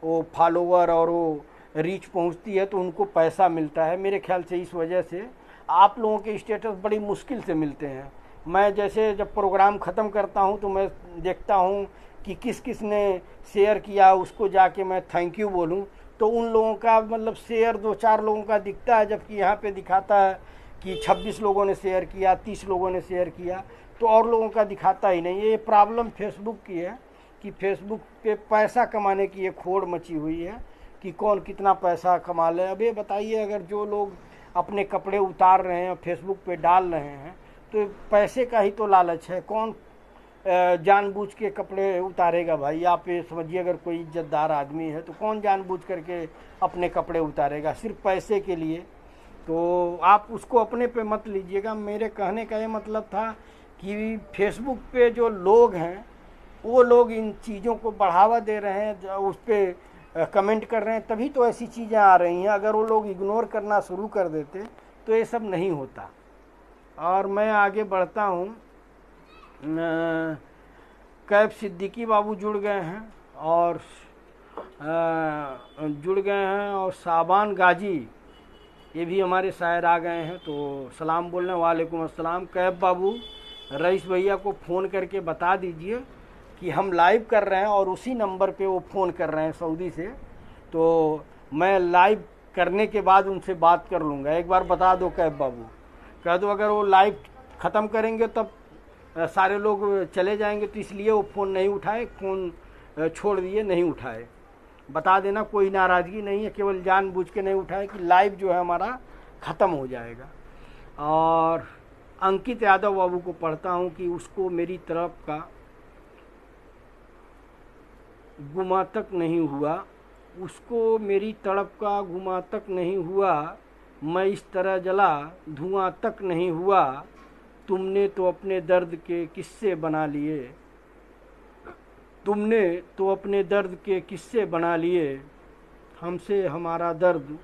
वो फॉलोवर और वो रीच पहुंचती है तो उनको पैसा मिलता है। मेरे ख्याल से इस वजह से आप लोगों के स्टेटस बड़ी मुश्किल से मिलते हैं। मैं जैसे जब प्रोग्राम ख़त्म करता हूं तो मैं देखता हूं कि किस किस ने शेयर किया, उसको जाके मैं थैंक यू बोलूं, तो उन लोगों का मतलब शेयर 2-4 लोगों का दिखता है, जबकि यहाँ पे दिखाता है कि 26 लोगों ने शेयर किया, 30 लोगों ने शेयर किया, तो और लोगों का दिखाता ही नहीं। ये प्रॉब्लम फेसबुक की है कि फेसबुक पे पैसा कमाने की ये खोड़ मची हुई है कि कौन कितना पैसा कमा ले। अब ये बताइए, अगर जो लोग अपने कपड़े उतार रहे हैं फेसबुक पे डाल रहे हैं तो पैसे का ही तो लालच है। कौन जानबूझ के कपड़े उतारेगा भाई? आप ये समझिए, अगर कोई इज्जतदार आदमी है तो कौन जानबूझ करके अपने कपड़े उतारेगा सिर्फ पैसे के लिए? तो आप उसको अपने पे मत लीजिएगा। मेरे कहने का ये मतलब था कि फेसबुक पे जो लोग हैं वो लोग इन चीज़ों को बढ़ावा दे रहे हैं, उस पर कमेंट कर रहे हैं, तभी तो ऐसी चीज़ें आ रही हैं। अगर वो लोग इग्नोर करना शुरू कर देते तो ये सब नहीं होता। और मैं आगे बढ़ता हूँ। कैफ सिद्दीकी बाबू जुड़ गए हैं और साबान गाजी ये भी हमारे शायर आ गए हैं, तो सलाम बोल रहे हैं। वालेकुम अस्सलाम। कैफ बाबू, रईस भैया को फ़ोन करके बता दीजिए कि हम लाइव कर रहे हैं और उसी नंबर पे वो फ़ोन कर रहे हैं सऊदी से, तो मैं लाइव करने के बाद उनसे बात कर लूँगा। एक बार बता दो कैफ बाबू, कह दो अगर वो लाइव ख़त्म करेंगे तब सारे लोग चले जाएंगे, तो इसलिए वो फ़ोन नहीं उठाए, फ़ोन छोड़ दिए, नहीं उठाए। बता देना, कोई नाराज़गी नहीं है, केवल जानबूझ के नहीं उठाए कि लाइव जो है हमारा ख़त्म हो जाएगा। और अंकित यादव बाबू को पढ़ता हूँ कि उसको मेरी तरफ का गुमा तक नहीं हुआ, उसको मेरी तड़प का गुमा तक नहीं हुआ, मैं इस तरह जला धुआं तक नहीं हुआ, तुमने तो अपने दर्द के किस्से बना लिए, तुमने तो अपने दर्द के किस्से बना लिए, हमसे हमारा दर्द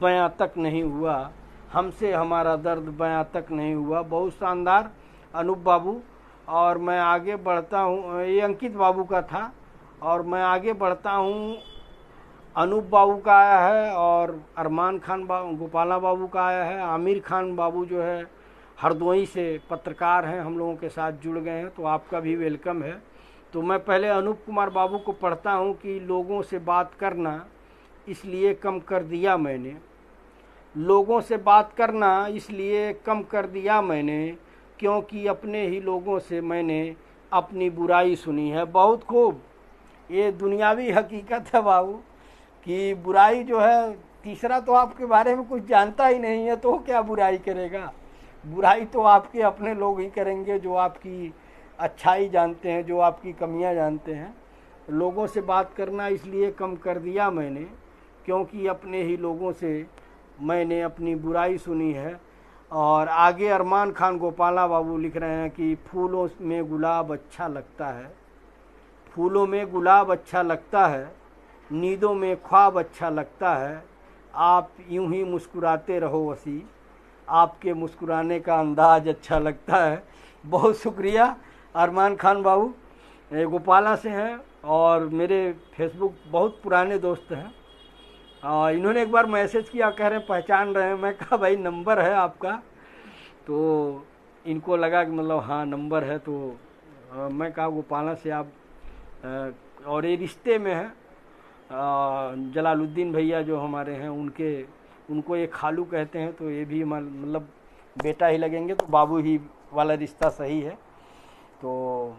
बयां तक नहीं हुआ, हमसे हमारा दर्द बयां तक नहीं हुआ। बहुत शानदार अनूप बाबू। और मैं आगे बढ़ता हूँ, ये अंकित बाबू का था, और मैं आगे बढ़ता हूँ। अनूप बाबू का आया है और अरमान खान गोपाला बाबू का आया है। आमिर खान बाबू जो है हरदोई से पत्रकार हैं, हम लोगों के साथ जुड़ गए हैं, तो आपका भी वेलकम है। तो मैं पहले अनूप कुमार बाबू को पढ़ता हूँ कि लोगों से बात करना इसलिए कम कर दिया मैंने, लोगों से बात करना इसलिए कम कर दिया मैंने, क्योंकि अपने ही लोगों से मैंने अपनी बुराई सुनी है। बहुत खूब, ये दुनियावी हकीकत है बाबू कि बुराई जो है, तीसरा तो आपके बारे में कुछ जानता ही नहीं है, तो क्या बुराई करेगा? बुराई तो आपके अपने लोग ही करेंगे जो आपकी अच्छाई जानते हैं, जो आपकी कमियां जानते हैं। लोगों से बात करना इसलिए कम कर दिया मैंने, क्योंकि अपने ही लोगों से मैंने अपनी बुराई सुनी है। और आगे अरमान खान गोपाला बाबू लिख रहे हैं कि फूलों में गुलाब अच्छा लगता है, फूलों में गुलाब अच्छा लगता है, नींदों में ख्वाब अच्छा लगता है, आप यूं ही मुस्कुराते रहो वसी, आपके मुस्कुराने का अंदाज अच्छा लगता है। बहुत शुक्रिया अरमान खान बाबू, गोपाला से हैं और मेरे फेसबुक बहुत पुराने दोस्त हैं। इन्होंने एक बार मैसेज किया, कह रहे हैं पहचान रहे हैं। मैं कहा भाई नंबर है आपका, तो इनको लगा कि मतलब हाँ नंबर है, तो मैं कहा गोपाला से आप और ये रिश्ते में है, जलालुद्दीन भैया जो हमारे हैं उनको ये खालू कहते हैं, तो ये भी मतलब बेटा ही लगेंगे, तो बाबू ही वाला रिश्ता सही है। तो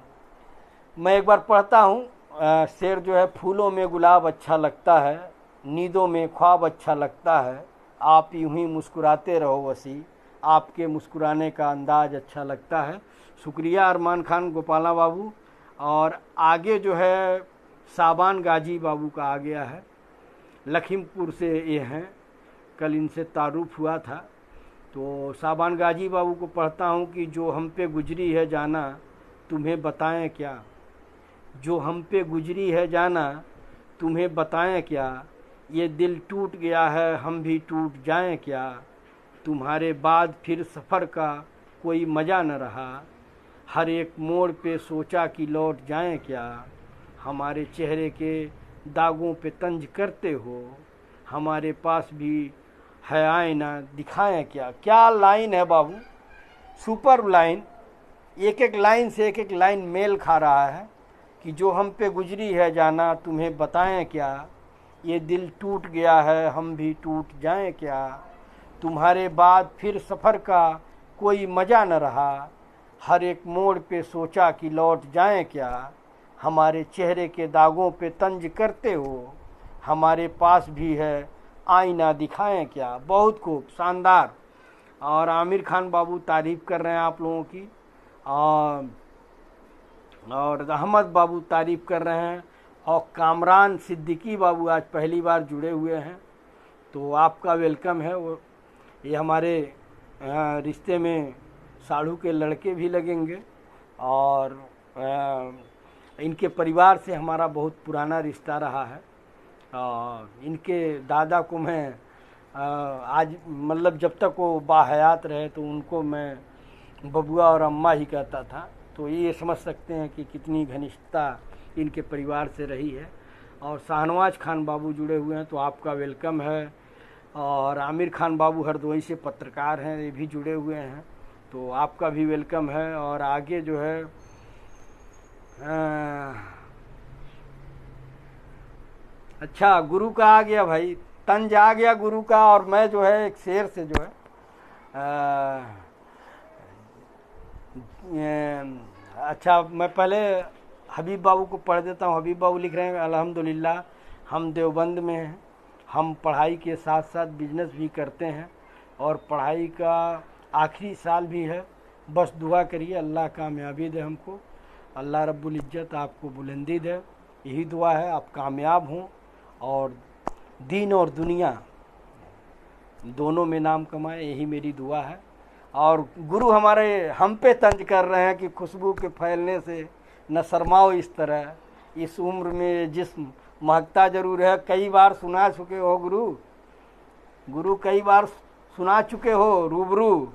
मैं एक बार पढ़ता हूँ शेर जो है, फूलों में गुलाब अच्छा लगता है, नींदों में ख्वाब अच्छा लगता है, आप यूं ही मुस्कुराते रहो वसी, आपके मुस्कुराने का अंदाज अच्छा लगता है। शुक्रिया अरमान खान गोपाला बाबू। और आगे जो है साबान गाजी बाबू का आ गया है, लखीमपुर से ये हैं, कल इनसे तारुफ हुआ था। तो साबान गाजी बाबू को पढ़ता हूँ कि जो हम पे गुजरी है जाना तुम्हें बताएं क्या, जो हम पे गुजरी है जाना तुम्हें बताएं क्या, ये दिल टूट गया है हम भी टूट जाएं क्या, तुम्हारे बाद फिर सफ़र का कोई मज़ा न रहा, हर एक मोड़ पे सोचा कि लौट जाएं क्या, हमारे चेहरे के दागों पे तंज करते हो, हमारे पास भी है आईना दिखाएं क्या। क्या लाइन है बाबू, सुपर लाइन। एक एक लाइन से एक एक लाइन मेल खा रहा है कि जो हम पे गुजरी है जाना तुम्हें बताएं क्या, ये दिल टूट गया है हम भी टूट जाएं क्या, तुम्हारे बाद फिर सफ़र का कोई मज़ा न रहा। हर एक मोड़ पे सोचा कि लौट जाएं क्या। हमारे चेहरे के दागों पे तंज करते हो, हमारे पास भी है आईना दिखाएं क्या। बहुत खूब, शानदार। और आमिर खान बाबू तारीफ़ कर रहे हैं आप लोगों की, और अहमद बाबू तारीफ़ कर रहे हैं, और कामरान सिद्दीकी बाबू आज पहली बार जुड़े हुए हैं, तो आपका वेलकम है। वो ये हमारे रिश्ते में साढ़ू के लड़के भी लगेंगे, और इनके परिवार से हमारा बहुत पुराना रिश्ता रहा है। इनके दादा को मैं आज मतलब जब तक वो बाहयात रहे तो उनको मैं बबुआ और अम्मा ही कहता था, तो ये समझ सकते हैं कि कितनी घनिष्ठता इनके परिवार से रही है। और शाहनवाज खान बाबू जुड़े हुए हैं, तो आपका वेलकम है। और आमिर खान बाबू हरदोई से पत्रकार हैं, ये भी जुड़े हुए हैं, तो आपका भी वेलकम है। और आगे जो है अच्छा, गुरु का आ गया भाई, तंज आ गया गुरु का। और मैं जो है एक शेर से जो है अच्छा, मैं पहले हबीब बाबू को पढ़ देता हूँ। हबीब बाबू लिख रहे हैं, अल्हम्दुलिल्लाह हम देवबंद में हैं, हम पढ़ाई के साथ साथ बिजनेस भी करते हैं, और पढ़ाई का आखिरी साल भी है। बस दुआ करिए अल्लाह कामयाबी दे हमको, अल्लाह रब्बुल इज़्ज़त आपको बुलंदी दे, यही दुआ है। आप कामयाब हों और दीन और दुनिया दोनों में नाम कमाए, यही मेरी दुआ है। और गुरु हमारे हम पे तंज कर रहे हैं कि खुशबू के फैलने से न शर्माओ इस तरह, इस उम्र में जिस्म महकता ज़रूर है। कई बार सुना चुके हो गुरु कई बार सुना चुके हो रूबरू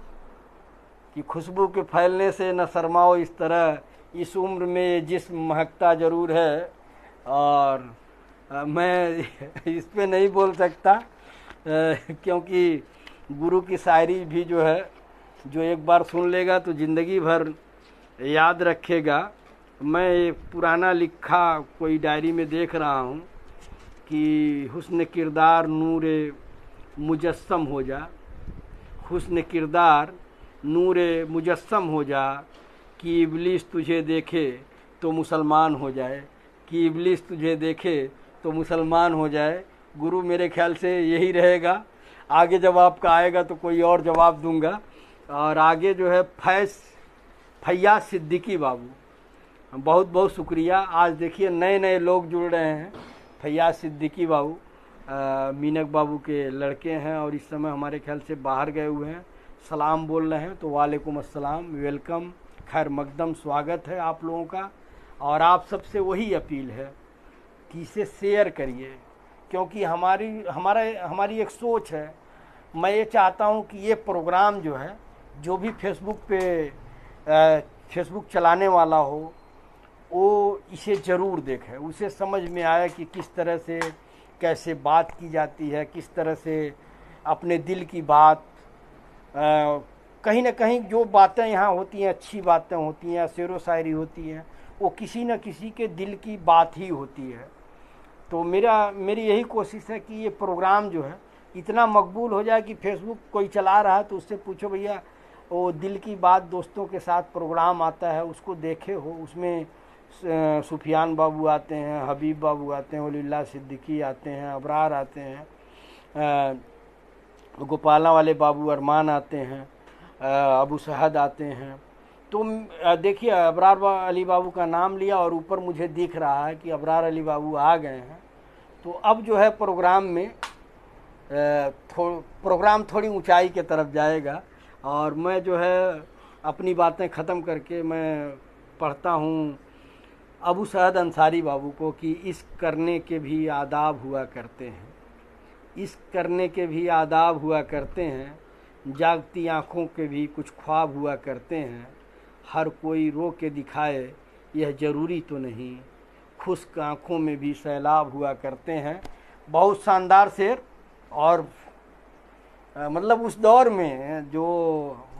कि खुशबू के फैलने से न शर्माओ इस तरह, इस उम्र में जिस्म महकता ज़रूर है। और मैं इस पे नहीं बोल सकता क्योंकि गुरु की शायरी भी जो है, जो एक बार सुन लेगा तो ज़िंदगी भर याद रखेगा। मैं एक पुराना लिखा कोई डायरी में देख रहा हूँ कि हुस्न किरदार नूरे मुजस्सम हो जा, हुस्न किरदार नूरे मुजस्सम हो जा, कि इब्लीस तुझे देखे तो मुसलमान हो जाए, कि इब्लीस तुझे देखे तो मुसलमान हो जाए। गुरु मेरे ख्याल से यही रहेगा। आगे जब आपका आएगा तो कोई और जवाब दूंगा। और आगे जो है फैयाज सिद्दीकी बाबू, बहुत बहुत शुक्रिया। आज देखिए नए नए लोग जुड़ रहे हैं। फैयाज सिद्दीकी बाबू मीनक बाबू के लड़के हैं, और इस समय हमारे ख्याल से बाहर गए हुए हैं, सलाम बोल रहे हैं, तो वालेकुम अस्सलाम, वेलकम, खैर मकदम स्वागत है आप लोगों का। और आप सबसे वही अपील है कि इसे शेयर करिए, क्योंकि हमारी एक सोच है। मैं ये चाहता हूँ कि ये प्रोग्राम जो है, जो भी फेसबुक चलाने वाला हो वो इसे ज़रूर देखे, उसे समझ में आए कि किस तरह से कैसे बात की जाती है, किस तरह से अपने दिल की बात, कहीं ना कहीं जो बातें यहाँ होती हैं, अच्छी बातें होती हैं, शेरो शायरी होती हैं, वो किसी न किसी के दिल की बात ही होती है। तो मेरी यही कोशिश है कि ये प्रोग्राम जो है इतना मकबूल हो जाए कि फेसबुक कोई चला रहा है तो उससे पूछो भैया वो दिल की बात दोस्तों के साथ प्रोग्राम आता है उसको देखे हो। उसमें सुफियान बाबू आते हैं, हबीब बाबू आते हैं, वलील्लाह सिद्दीकी आते हैं, अबरार आते हैं, गोपाला वाले बाबू अरमान आते हैं, अबू सहद आते हैं। तो देखिए अबरार अली बाबू का नाम लिया और ऊपर मुझे दिख रहा है कि अबरार अली बाबू आ गए हैं। तो अब जो है प्रोग्राम में प्रोग्राम थोड़ी ऊंचाई के तरफ जाएगा। और मैं जो है अपनी बातें ख़त्म करके मैं पढ़ता हूँ अबू सहद अंसारी बाबू को कि इस करने के भी आदाब हुआ करते हैं, इस करने के भी आदाब हुआ करते हैं, जागती आँखों के भी कुछ ख्वाब हुआ करते हैं, हर कोई रो के दिखाए यह ज़रूरी तो नहीं, खुश्क आँखों में भी सैलाब हुआ करते हैं। बहुत शानदार शेर। और मतलब उस दौर में जो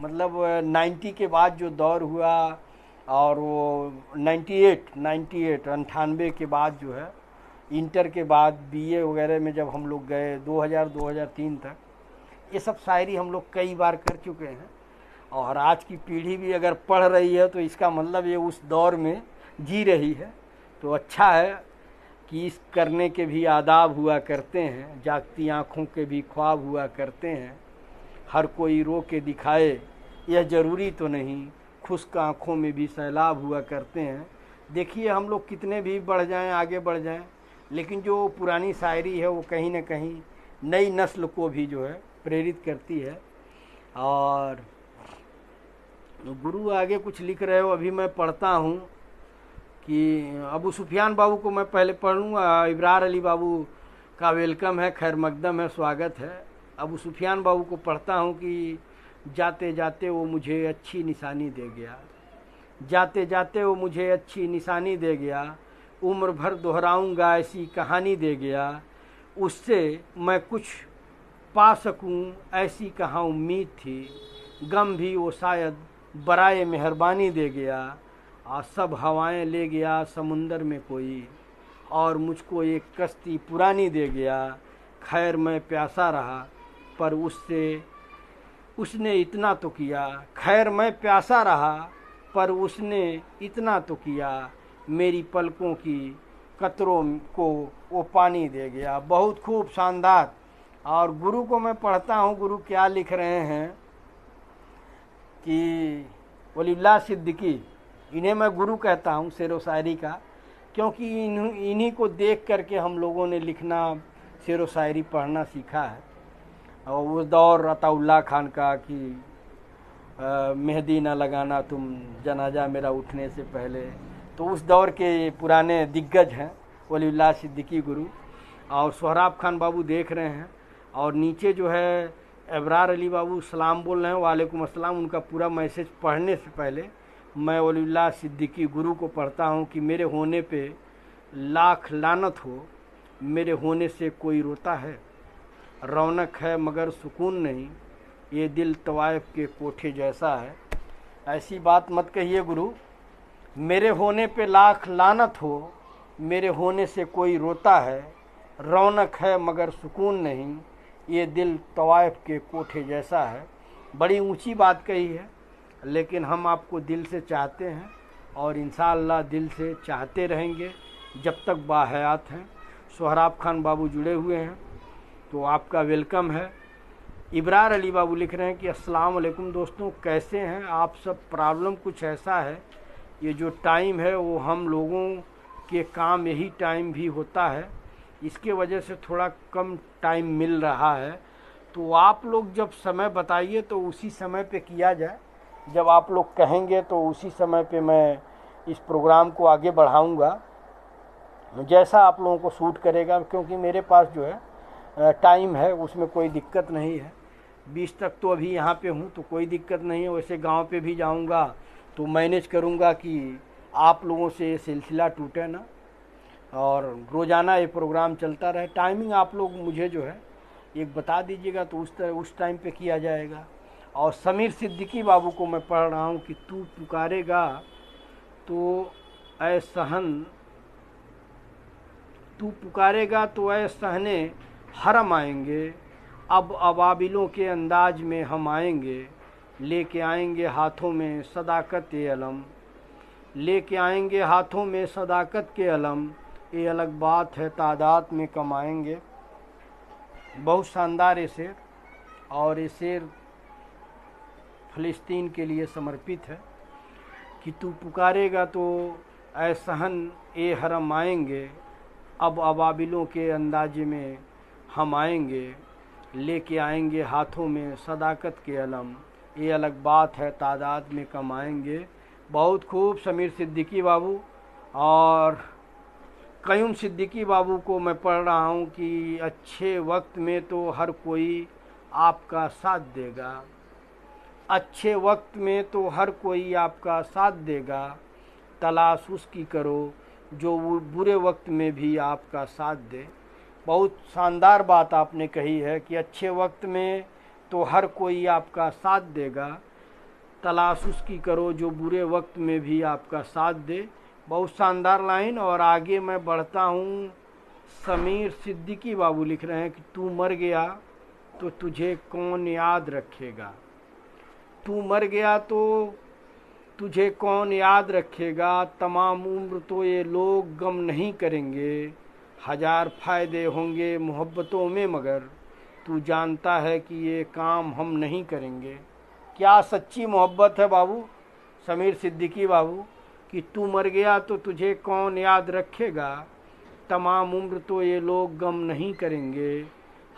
मतलब 90 के बाद जो दौर हुआ, और वो 98 के बाद जो है इंटर के बाद बीए वगैरह में जब हम लोग गए 2000-2003 तक, ये सब शायरी हम लोग कई बार कर चुके हैं, और आज की पीढ़ी भी अगर पढ़ रही है तो इसका मतलब ये उस दौर में जी रही है। तो अच्छा है कि इस करने के भी आदाब हुआ करते हैं, जागती आँखों के भी ख्वाब हुआ करते हैं। हर कोई रो के दिखाए यह ज़रूरी तो नहीं, खुश्क आँखों में भी सैलाब हुआ करते हैं। देखिए हम लोग कितने भी बढ़ जाएं, आगे बढ़ जाएं, लेकिन जो पुरानी शायरी है वो कहीं न कहीं नई नस्ल को भी जो है प्रेरित करती है। और गुरु आगे कुछ लिख रहे हो, अभी मैं पढ़ता हूँ कि अबू सुफियान बाबू को मैं पहले पढ़ लूँगा। इब्रार अली बाबू का वेलकम है, खैर मकदम है, स्वागत है। अबू सुफियान बाबू को पढ़ता हूँ कि जाते जाते वो मुझे अच्छी निशानी दे गया, जाते जाते वो मुझे अच्छी निशानी दे गया, उम्र भर दोहराऊंगा ऐसी कहानी दे गया, उससे मैं कुछ पा सकूं ऐसी कहाँ उम्मीद थी, गम भी वो शायद बराए मेहरबानी दे गया, सब हवाएं ले गया समुंदर में कोई, और मुझको एक कश्ती पुरानी दे गया। खैर मैं प्यासा रहा पर उसने इतना तो किया, खैर मैं प्यासा रहा पर उसने इतना तो किया, मेरी पलकों की कतरों को वो पानी दे गया। बहुत खूब, शानदार। और गुरु को मैं पढ़ता हूँ, गुरु क्या लिख रहे हैं कि वलीउल्लाह सिद्दीकी, इन्हें मैं गुरु कहता हूँ शेर व शायरी का, क्योंकि इन्हीं को देख करके हम लोगों ने लिखना, शेर व शायरी पढ़ना सीखा है। और उस दौर अताउल्लाह खान का कि मेहंदी ना लगाना तुम जनाजा मेरा उठने से पहले, तो उस दौर के पुराने दिग्गज हैं वलीउल्लाह सिद्दीकी गुरु। और सोहराब खान बाबू देख रहे हैं, और नीचे जो है इब्रार अली बाबू सलाम बोल रहे हैं, वालेकुम अस्सलाम। उनका पूरा मैसेज पढ़ने से पहले मैं वलीउल्लाह सिद्दीकी गुरु को पढ़ता हूँ कि मेरे होने पे लाख लानत हो, मेरे होने से कोई रोता है, रौनक है मगर सुकून नहीं, ये दिल तवाइफ के कोठे जैसा है। ऐसी बात मत कहिए गुरु, मेरे होने पे लाख लानत हो, मेरे होने से कोई रोता है, रौनक है मगर सुकून नहीं, ये दिल तवाइफ के कोठे जैसा है। बड़ी ऊंची बात कही है, लेकिन हम आपको दिल से चाहते हैं और इंशाअल्लाह दिल से चाहते रहेंगे जब तक बाहयात हैं। सोहराब खान बाबू जुड़े हुए हैं तो आपका वेलकम है। इब्रार अली बाबू लिख रहे हैं कि अस्सलाम वालेकुम दोस्तों, कैसे हैं आप सब। प्रॉब्लम कुछ ऐसा है, ये जो टाइम है वो हम लोगों के काम यही टाइम भी होता है, इसके वजह से थोड़ा कम टाइम मिल रहा है। तो आप लोग जब समय बताइए तो उसी समय पे किया जाए, जब आप लोग कहेंगे तो उसी समय पे मैं इस प्रोग्राम को आगे बढ़ाऊंगा, जैसा आप लोगों को सूट करेगा। क्योंकि मेरे पास जो है टाइम है, उसमें कोई दिक्कत नहीं है। 20 तक तो अभी यहाँ पे हूँ तो कोई दिक्कत नहीं है। वैसे गांव पे भी जाऊँगा तो मैनेज करूँगा कि आप लोगों से ये सिलसिला टूटे ना, और रोज़ाना ये प्रोग्राम चलता रहे। टाइमिंग आप लोग मुझे जो है एक बता दीजिएगा तो उस टाइम पे किया जाएगा। और समीर सिद्दीकी बाबू को मैं पढ़ रहा हूँ कि तू पुकारेगा तो ऐ सहन, तू पुकारेगा तो ऐ सहने हरम आएंगे, अब अबाबिलों के अंदाज में हम आएंगे, लेके आएंगे हाथों में सदाकत के अलम, लेके आएंगे हाथों में सदाकत के अलम, ये अलग बात है तादाद में कमाएंगे। बहुत शानदार ये शेर, और ये शेर फ़लस्तीन के लिए समर्पित है कि तू पुकारेगा तो ऐ सहन ए हरम आएंगे, अब अबाबिलों के अंदाजे में हम आएंगे, लेके आएंगे हाथों में सदाकत के अलम, ये अलग बात है तादाद में कमाएंगे। बहुत खूब समीर सिद्दीकी बाबू। और कयूम सिद्दीकी बाबू को मैं पढ़ रहा हूँ कि अच्छे वक्त में तो हर कोई आपका साथ देगा, अच्छे वक्त में तो हर कोई आपका साथ देगा, तलाश उसकी करो जो बुरे वक्त में भी आपका साथ दे। बहुत शानदार बात आपने कही है कि अच्छे वक्त में तो हर कोई आपका साथ देगा, तलाश उसकी करो जो बुरे वक्त में भी आपका साथ दे। बहुत शानदार लाइन। और आगे मैं बढ़ता हूँ, समीर सिद्दीकी बाबू लिख रहे हैं कि तू मर गया तो तुझे कौन याद रखेगा। तू मर गया तो तुझे कौन याद रखेगा। तमाम उम्र तो ये लोग गम नहीं करेंगे। हजार फ़ायदे होंगे मोहब्बतों में मगर तू जानता है कि ये काम हम नहीं करेंगे। क्या सच्ची मोहब्बत है बाबू, समीर सिद्दीकी बाबू, कि तू मर गया तो तुझे कौन याद रखेगा। तमाम उम्र तो ये लोग गम नहीं करेंगे।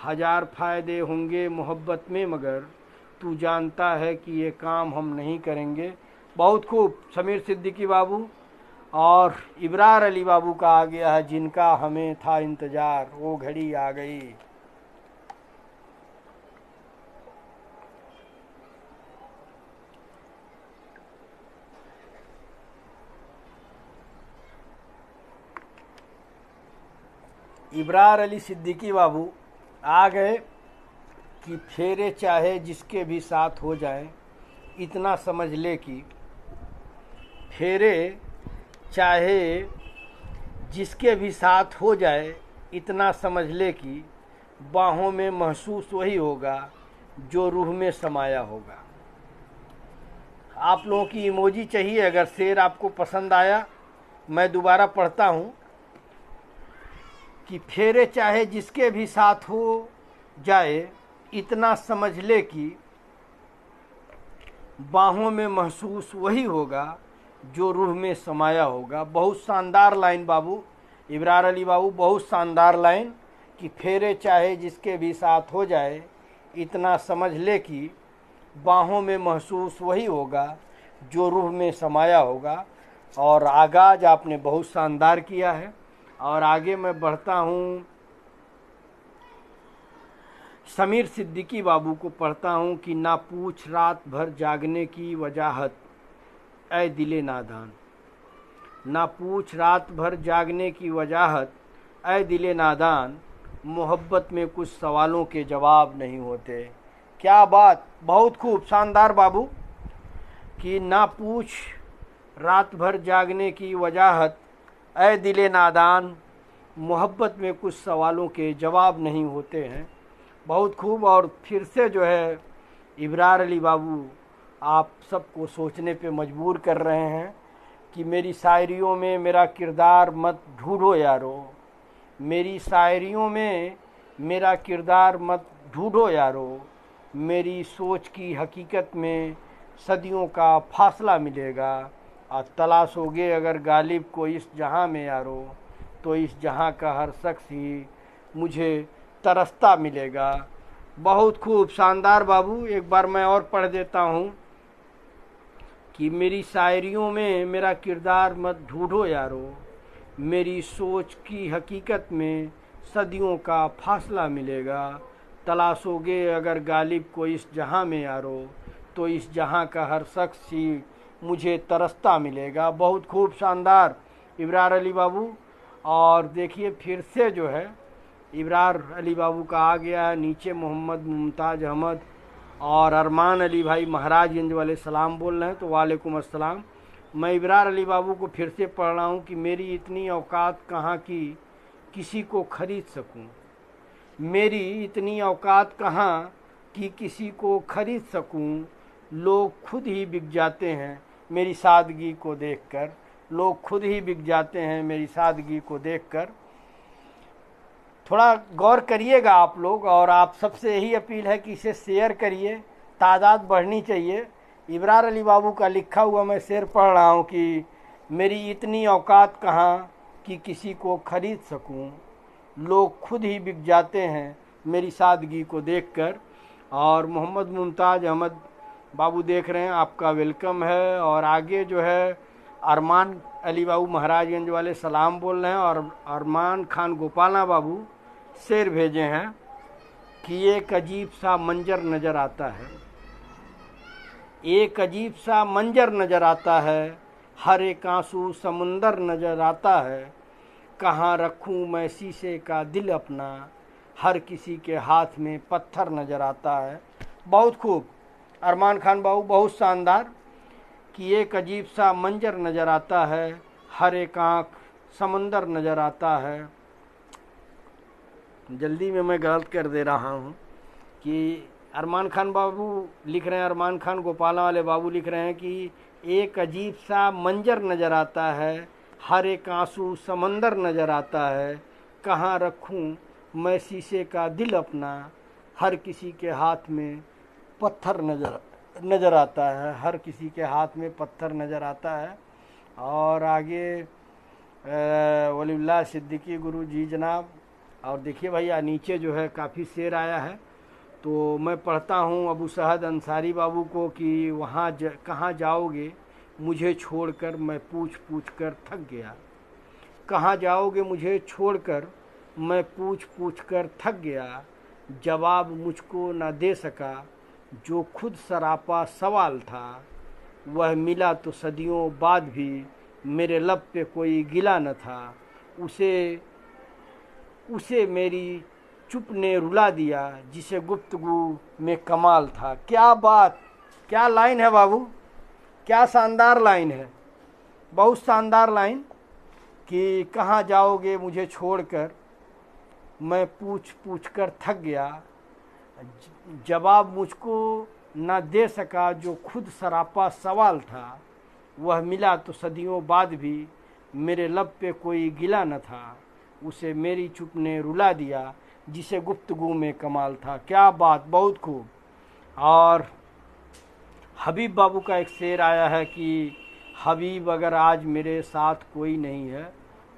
हजार फ़ायदे होंगे मोहब्बत में मगर तू जानता है कि ये काम हम नहीं करेंगे। बहुत खूब समीर सिद्दीकी बाबू। और इब्रार अली बाबू का आ गया है, जिनका हमें था इंतज़ार वो घड़ी आ गई। इब्रार अली सिद्दीकी बाबू आ गए कि फेरे चाहे जिसके भी साथ हो जाए इतना समझ ले कि फेरे चाहे जिसके भी साथ हो जाए इतना समझ ले कि बाहों में महसूस वही होगा जो रूह में समाया होगा। आप लोगों की इमोजी चाहिए। अगर शेर आपको पसंद आया मैं दोबारा पढ़ता हूँ कि फेरे चाहे जिसके भी साथ हो जाए इतना समझ ले कि बाहों में महसूस वही होगा जो रूह में समाया होगा। बहुत शानदार लाइन बाबू, इब्रार अली बाबू, बहुत शानदार लाइन कि फेरे चाहे जिसके भी साथ हो जाए इतना समझ ले कि बाहों में महसूस वही होगा जो रूह में समाया होगा। और आगाज आपने बहुत शानदार किया है। और आगे मैं बढ़ता हूँ, समीर सिद्दीकी बाबू को पढ़ता हूँ कि ना पूछ रात भर जागने की वजाहत ऐ दिले नादान। ना पूछ रात भर जागने की वजाहत ऐ दिले नादान, मोहब्बत में कुछ सवालों के जवाब नहीं होते। क्या बात, बहुत खूब शानदार बाबू कि ना पूछ रात भर जागने की वजाहत ऐ दिले नादान, मोहब्बत में कुछ सवालों के जवाब नहीं होते हैं। बहुत खूब। और फिर से जो है इब्रार अली बाबू आप सबको सोचने पे मजबूर कर रहे हैं कि मेरी शायरियों में मेरा किरदार मत ढूंढो यारो। मेरी शायरियों में मेरा किरदार मत ढूंढो यारो। मेरी सोच की हकीकत में सदियों का फासला मिलेगा। और तलाशोगे अगर गालिब को इस जहां में यारो तो इस जहां का हर शख्स ही मुझे तरसता मिलेगा। बहुत खूब शानदार बाबू। एक बार मैं और पढ़ देता हूँ कि मेरी शायरियों में मेरा किरदार मत ढूंढो यारो। मेरी सोच की हकीकत में सदियों का फासला मिलेगा। तलाशोगे अगर गालिब को इस जहां में यारो तो इस जहां का हर शख्स ही मुझे तरसता मिलेगा। बहुत खूब शानदार इब्रार अली बाबू। और देखिए फिर से जो है इब्रार अली बाबू का आ गया है, नीचे मोहम्मद मुमताज़ अहमद और अरमान अली भाई महाराजगंज वाले सलाम बोल रहे हैं, तो वालेकुम अस्सलाम। मैं इब्रार अली बाबू को फिर से पढ़ रहा हूँ कि मेरी इतनी औकात कहाँ की किसी को खरीद सकूँ। मेरी इतनी औकात कहाँ कि किसी को खरीद सकूँ। लोग खुद ही बिक जाते हैं मेरी सादगी को देखकर। लोग खुद ही बिक जाते हैं मेरी सादगी को देखकर। थोड़ा गौर करिएगा आप लोग, और आप सबसे यही अपील है कि इसे शेयर करिए, तादाद बढ़नी चाहिए। इब्रार अली बाबू का लिखा हुआ मैं शेर पढ़ रहा हूँ कि मेरी इतनी औकात कहाँ कि किसी को खरीद सकूँ। लोग खुद ही बिक जाते हैं मेरी सादगी को देखकर। और मोहम्मद मुमताज़ अहमद बाबू देख रहे हैं, आपका वेलकम है। और आगे जो है अरमान अली बाबू महाराजगंज वाले सलाम बोल रहे हैं। और अरमान खान गोपाला बाबू शेर भेजे हैं कि एक अजीब सा मंजर नज़र आता है। एक अजीब सा मंजर नज़र आता है, हर एक आंसू समुंदर नज़र आता है। कहाँ रखूँ मैं शीशे का दिल अपना, हर किसी के हाथ में पत्थर नज़र आता है। बहुत खूब अरमान खान बाबू, बहुत शानदार कि एक अजीब सा मंजर नज़र आता है, हर एक आँख समंदर नज़र आता है। जल्दी में मैं गलत कर दे रहा हूँ कि अरमान खान बाबू लिख रहे हैं, अरमान खान गोपाला वाले बाबू लिख रहे हैं कि एक अजीब सा मंजर नज़र आता है, हर एक आंसू समंदर नज़र आता है, कहाँ रखूं मैं शीशे का दिल अपना, हर किसी के हाथ में पत्थर नज़र आता है, हर किसी के हाथ में पत्थर नज़र आता है। और आगे वलीउल्लाह सिद्दीकी गुरु जी जनाब। और देखिए भैया नीचे जो है काफ़ी शेर आया है, तो मैं पढ़ता हूँ अबू सहद अंसारी बाबू को कि वहाँ कहाँ जाओगे मुझे छोड़कर, मैं पूछ पूछ कर थक गया। कहाँ जाओगे मुझे छोड़कर, मैं पूछ पूछ कर थक गया। जवाब मुझको न दे सका जो खुद सरापा सवाल था, वह मिला तो सदियों बाद भी मेरे लब पे कोई गिला न था। उसे मेरी चुप ने रुला दिया जिसे गुफ्तगू में कमाल था। क्या बात, क्या लाइन है बाबू, क्या शानदार लाइन है, बहुत शानदार लाइन कि कहाँ जाओगे मुझे छोड़कर, मैं पूछ पूछ कर थक गया। जवाब मुझको न दे सका जो खुद सरापा सवाल था, वह मिला तो सदियों बाद भी मेरे लब पे कोई गिला न था। उसे मेरी चुप ने रुला दिया जिसे गुफ्तगू में कमाल था। क्या बात, बहुत खूब। और हबीब बाबू का एक शेर आया है कि हबीब अगर आज मेरे साथ कोई नहीं है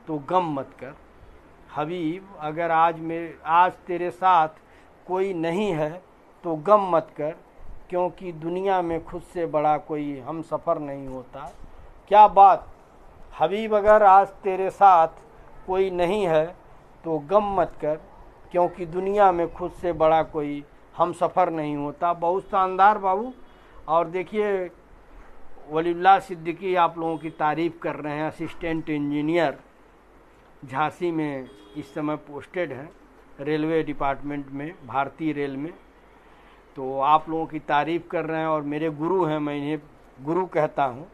तो गम मत कर। हबीब अगर आज तेरे साथ कोई नहीं है तो गम मत कर, क्योंकि दुनिया में खुद से बड़ा कोई हम सफ़र नहीं होता। क्या बात, हबीब अगर आज तेरे साथ कोई नहीं है तो गम मत कर, क्योंकि दुनिया में खुद से बड़ा कोई हम सफ़र नहीं होता। बहुत शानदार बाबू। और देखिए वलीउल्लाह सिद्दीकी आप लोगों की तारीफ़ कर रहे हैं, असिस्टेंट इंजीनियर झांसी में इस समय पोस्टेड हैं, रेलवे डिपार्टमेंट में, भारतीय रेल में। तो आप लोगों की तारीफ़ कर रहे हैं और मेरे गुरु हैं, मैं इन्हें गुरु कहता हूँ,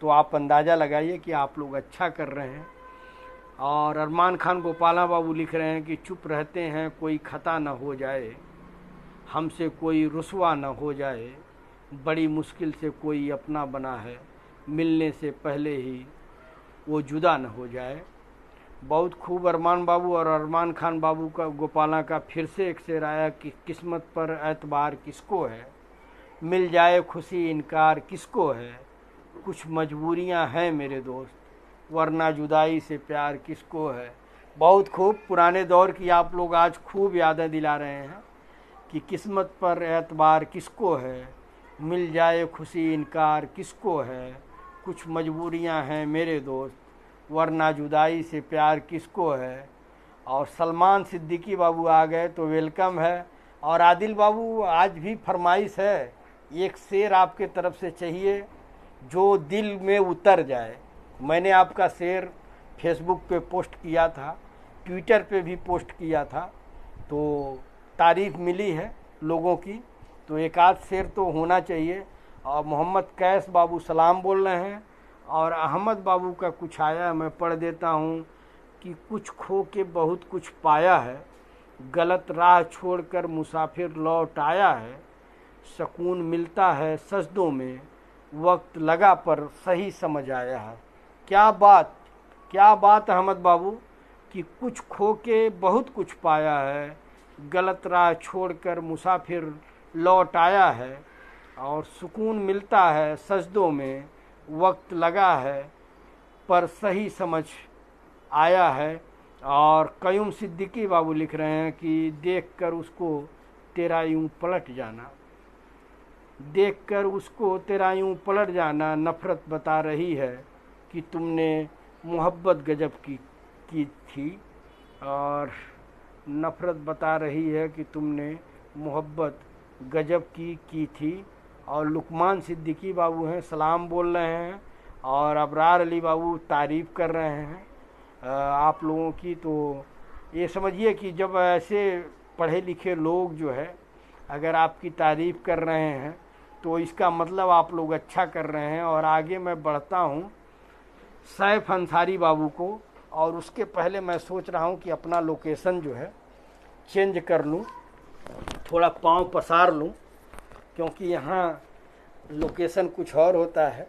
तो आप अंदाज़ा लगाइए कि आप लोग अच्छा कर रहे हैं। और अरमान खान गोपाला बाबू लिख रहे हैं कि चुप रहते हैं कोई खता न हो जाए, हमसे कोई रुसवा न हो जाए, बड़ी मुश्किल से कोई अपना बना है, मिलने से पहले ही वो जुदा न हो जाए। बहुत खूब अरमान बाबू। और अरमान खान बाबू का गोपाला का फिर से एक शेर आया कि किस्मत पर एतबार किसको है, मिल जाए खुशी इनकार किसको है, कुछ मजबूरियां हैं मेरे दोस्त, वरना जुदाई से प्यार किसको है। बहुत खूब, पुराने दौर की आप लोग आज खूब यादें दिला रहे हैं कि किस्मत पर एतबार किसको है, मिल जाए खुशी इनकार किसको है, कुछ मजबूरियां हैं मेरे दोस्त, वरना जुदाई से प्यार किसको है। और सलमान सिद्दीकी बाबू आ गए तो वेलकम है। और आदिल बाबू आज भी फरमाइश है, एक शेर आपके तरफ से चाहिए जो दिल में उतर जाए। मैंने आपका शेर फेसबुक पे पोस्ट किया था, ट्विटर पे भी पोस्ट किया था, तो तारीफ़ मिली है लोगों की, तो एक आध शेर तो होना चाहिए। और मोहम्मद कैस बाबू सलाम बोल रहे हैं। और अहमद बाबू का कुछ आया, मैं पढ़ देता हूँ कि कुछ खो के बहुत कुछ पाया है, गलत राह छोड़कर मुसाफिर लौट आया है, सुकून मिलता है सजदों में, वक्त लगा पर सही समझ आया है। क्या बात, क्या बात अहमद बाबू कि कुछ खो के बहुत कुछ पाया है, गलत राह छोड़कर मुसाफिर लौट आया है, और सुकून मिलता है सजदों में, वक्त लगा है पर सही समझ आया है। और कयूम सिद्दीकी बाबू लिख रहे हैं कि देखकर उसको तेरा यूं पलट जाना, देखकर उसको तेरा यूं पलट जाना, नफ़रत बता रही है कि तुमने मोहब्बत गजब की थी। और नफ़रत बता रही है कि तुमने मोहब्बत गजब की थी। और लुकमान सिद्दीकी बाबू हैं, सलाम बोल रहे हैं। और अबरार अली बाबू तारीफ़ कर रहे हैं आप लोगों की। तो ये समझिए कि जब ऐसे पढ़े लिखे लोग जो है अगर आपकी तारीफ़ कर रहे हैं तो इसका मतलब आप लोग अच्छा कर रहे हैं। और आगे मैं बढ़ता हूँ सैफ अंसारी बाबू को, और उसके पहले मैं सोच रहा हूँ कि अपना लोकेशन जो है चेंज कर लूँ। थोड़ा पाँव पसार लूँ, क्योंकि यहाँ लोकेशन कुछ और होता है।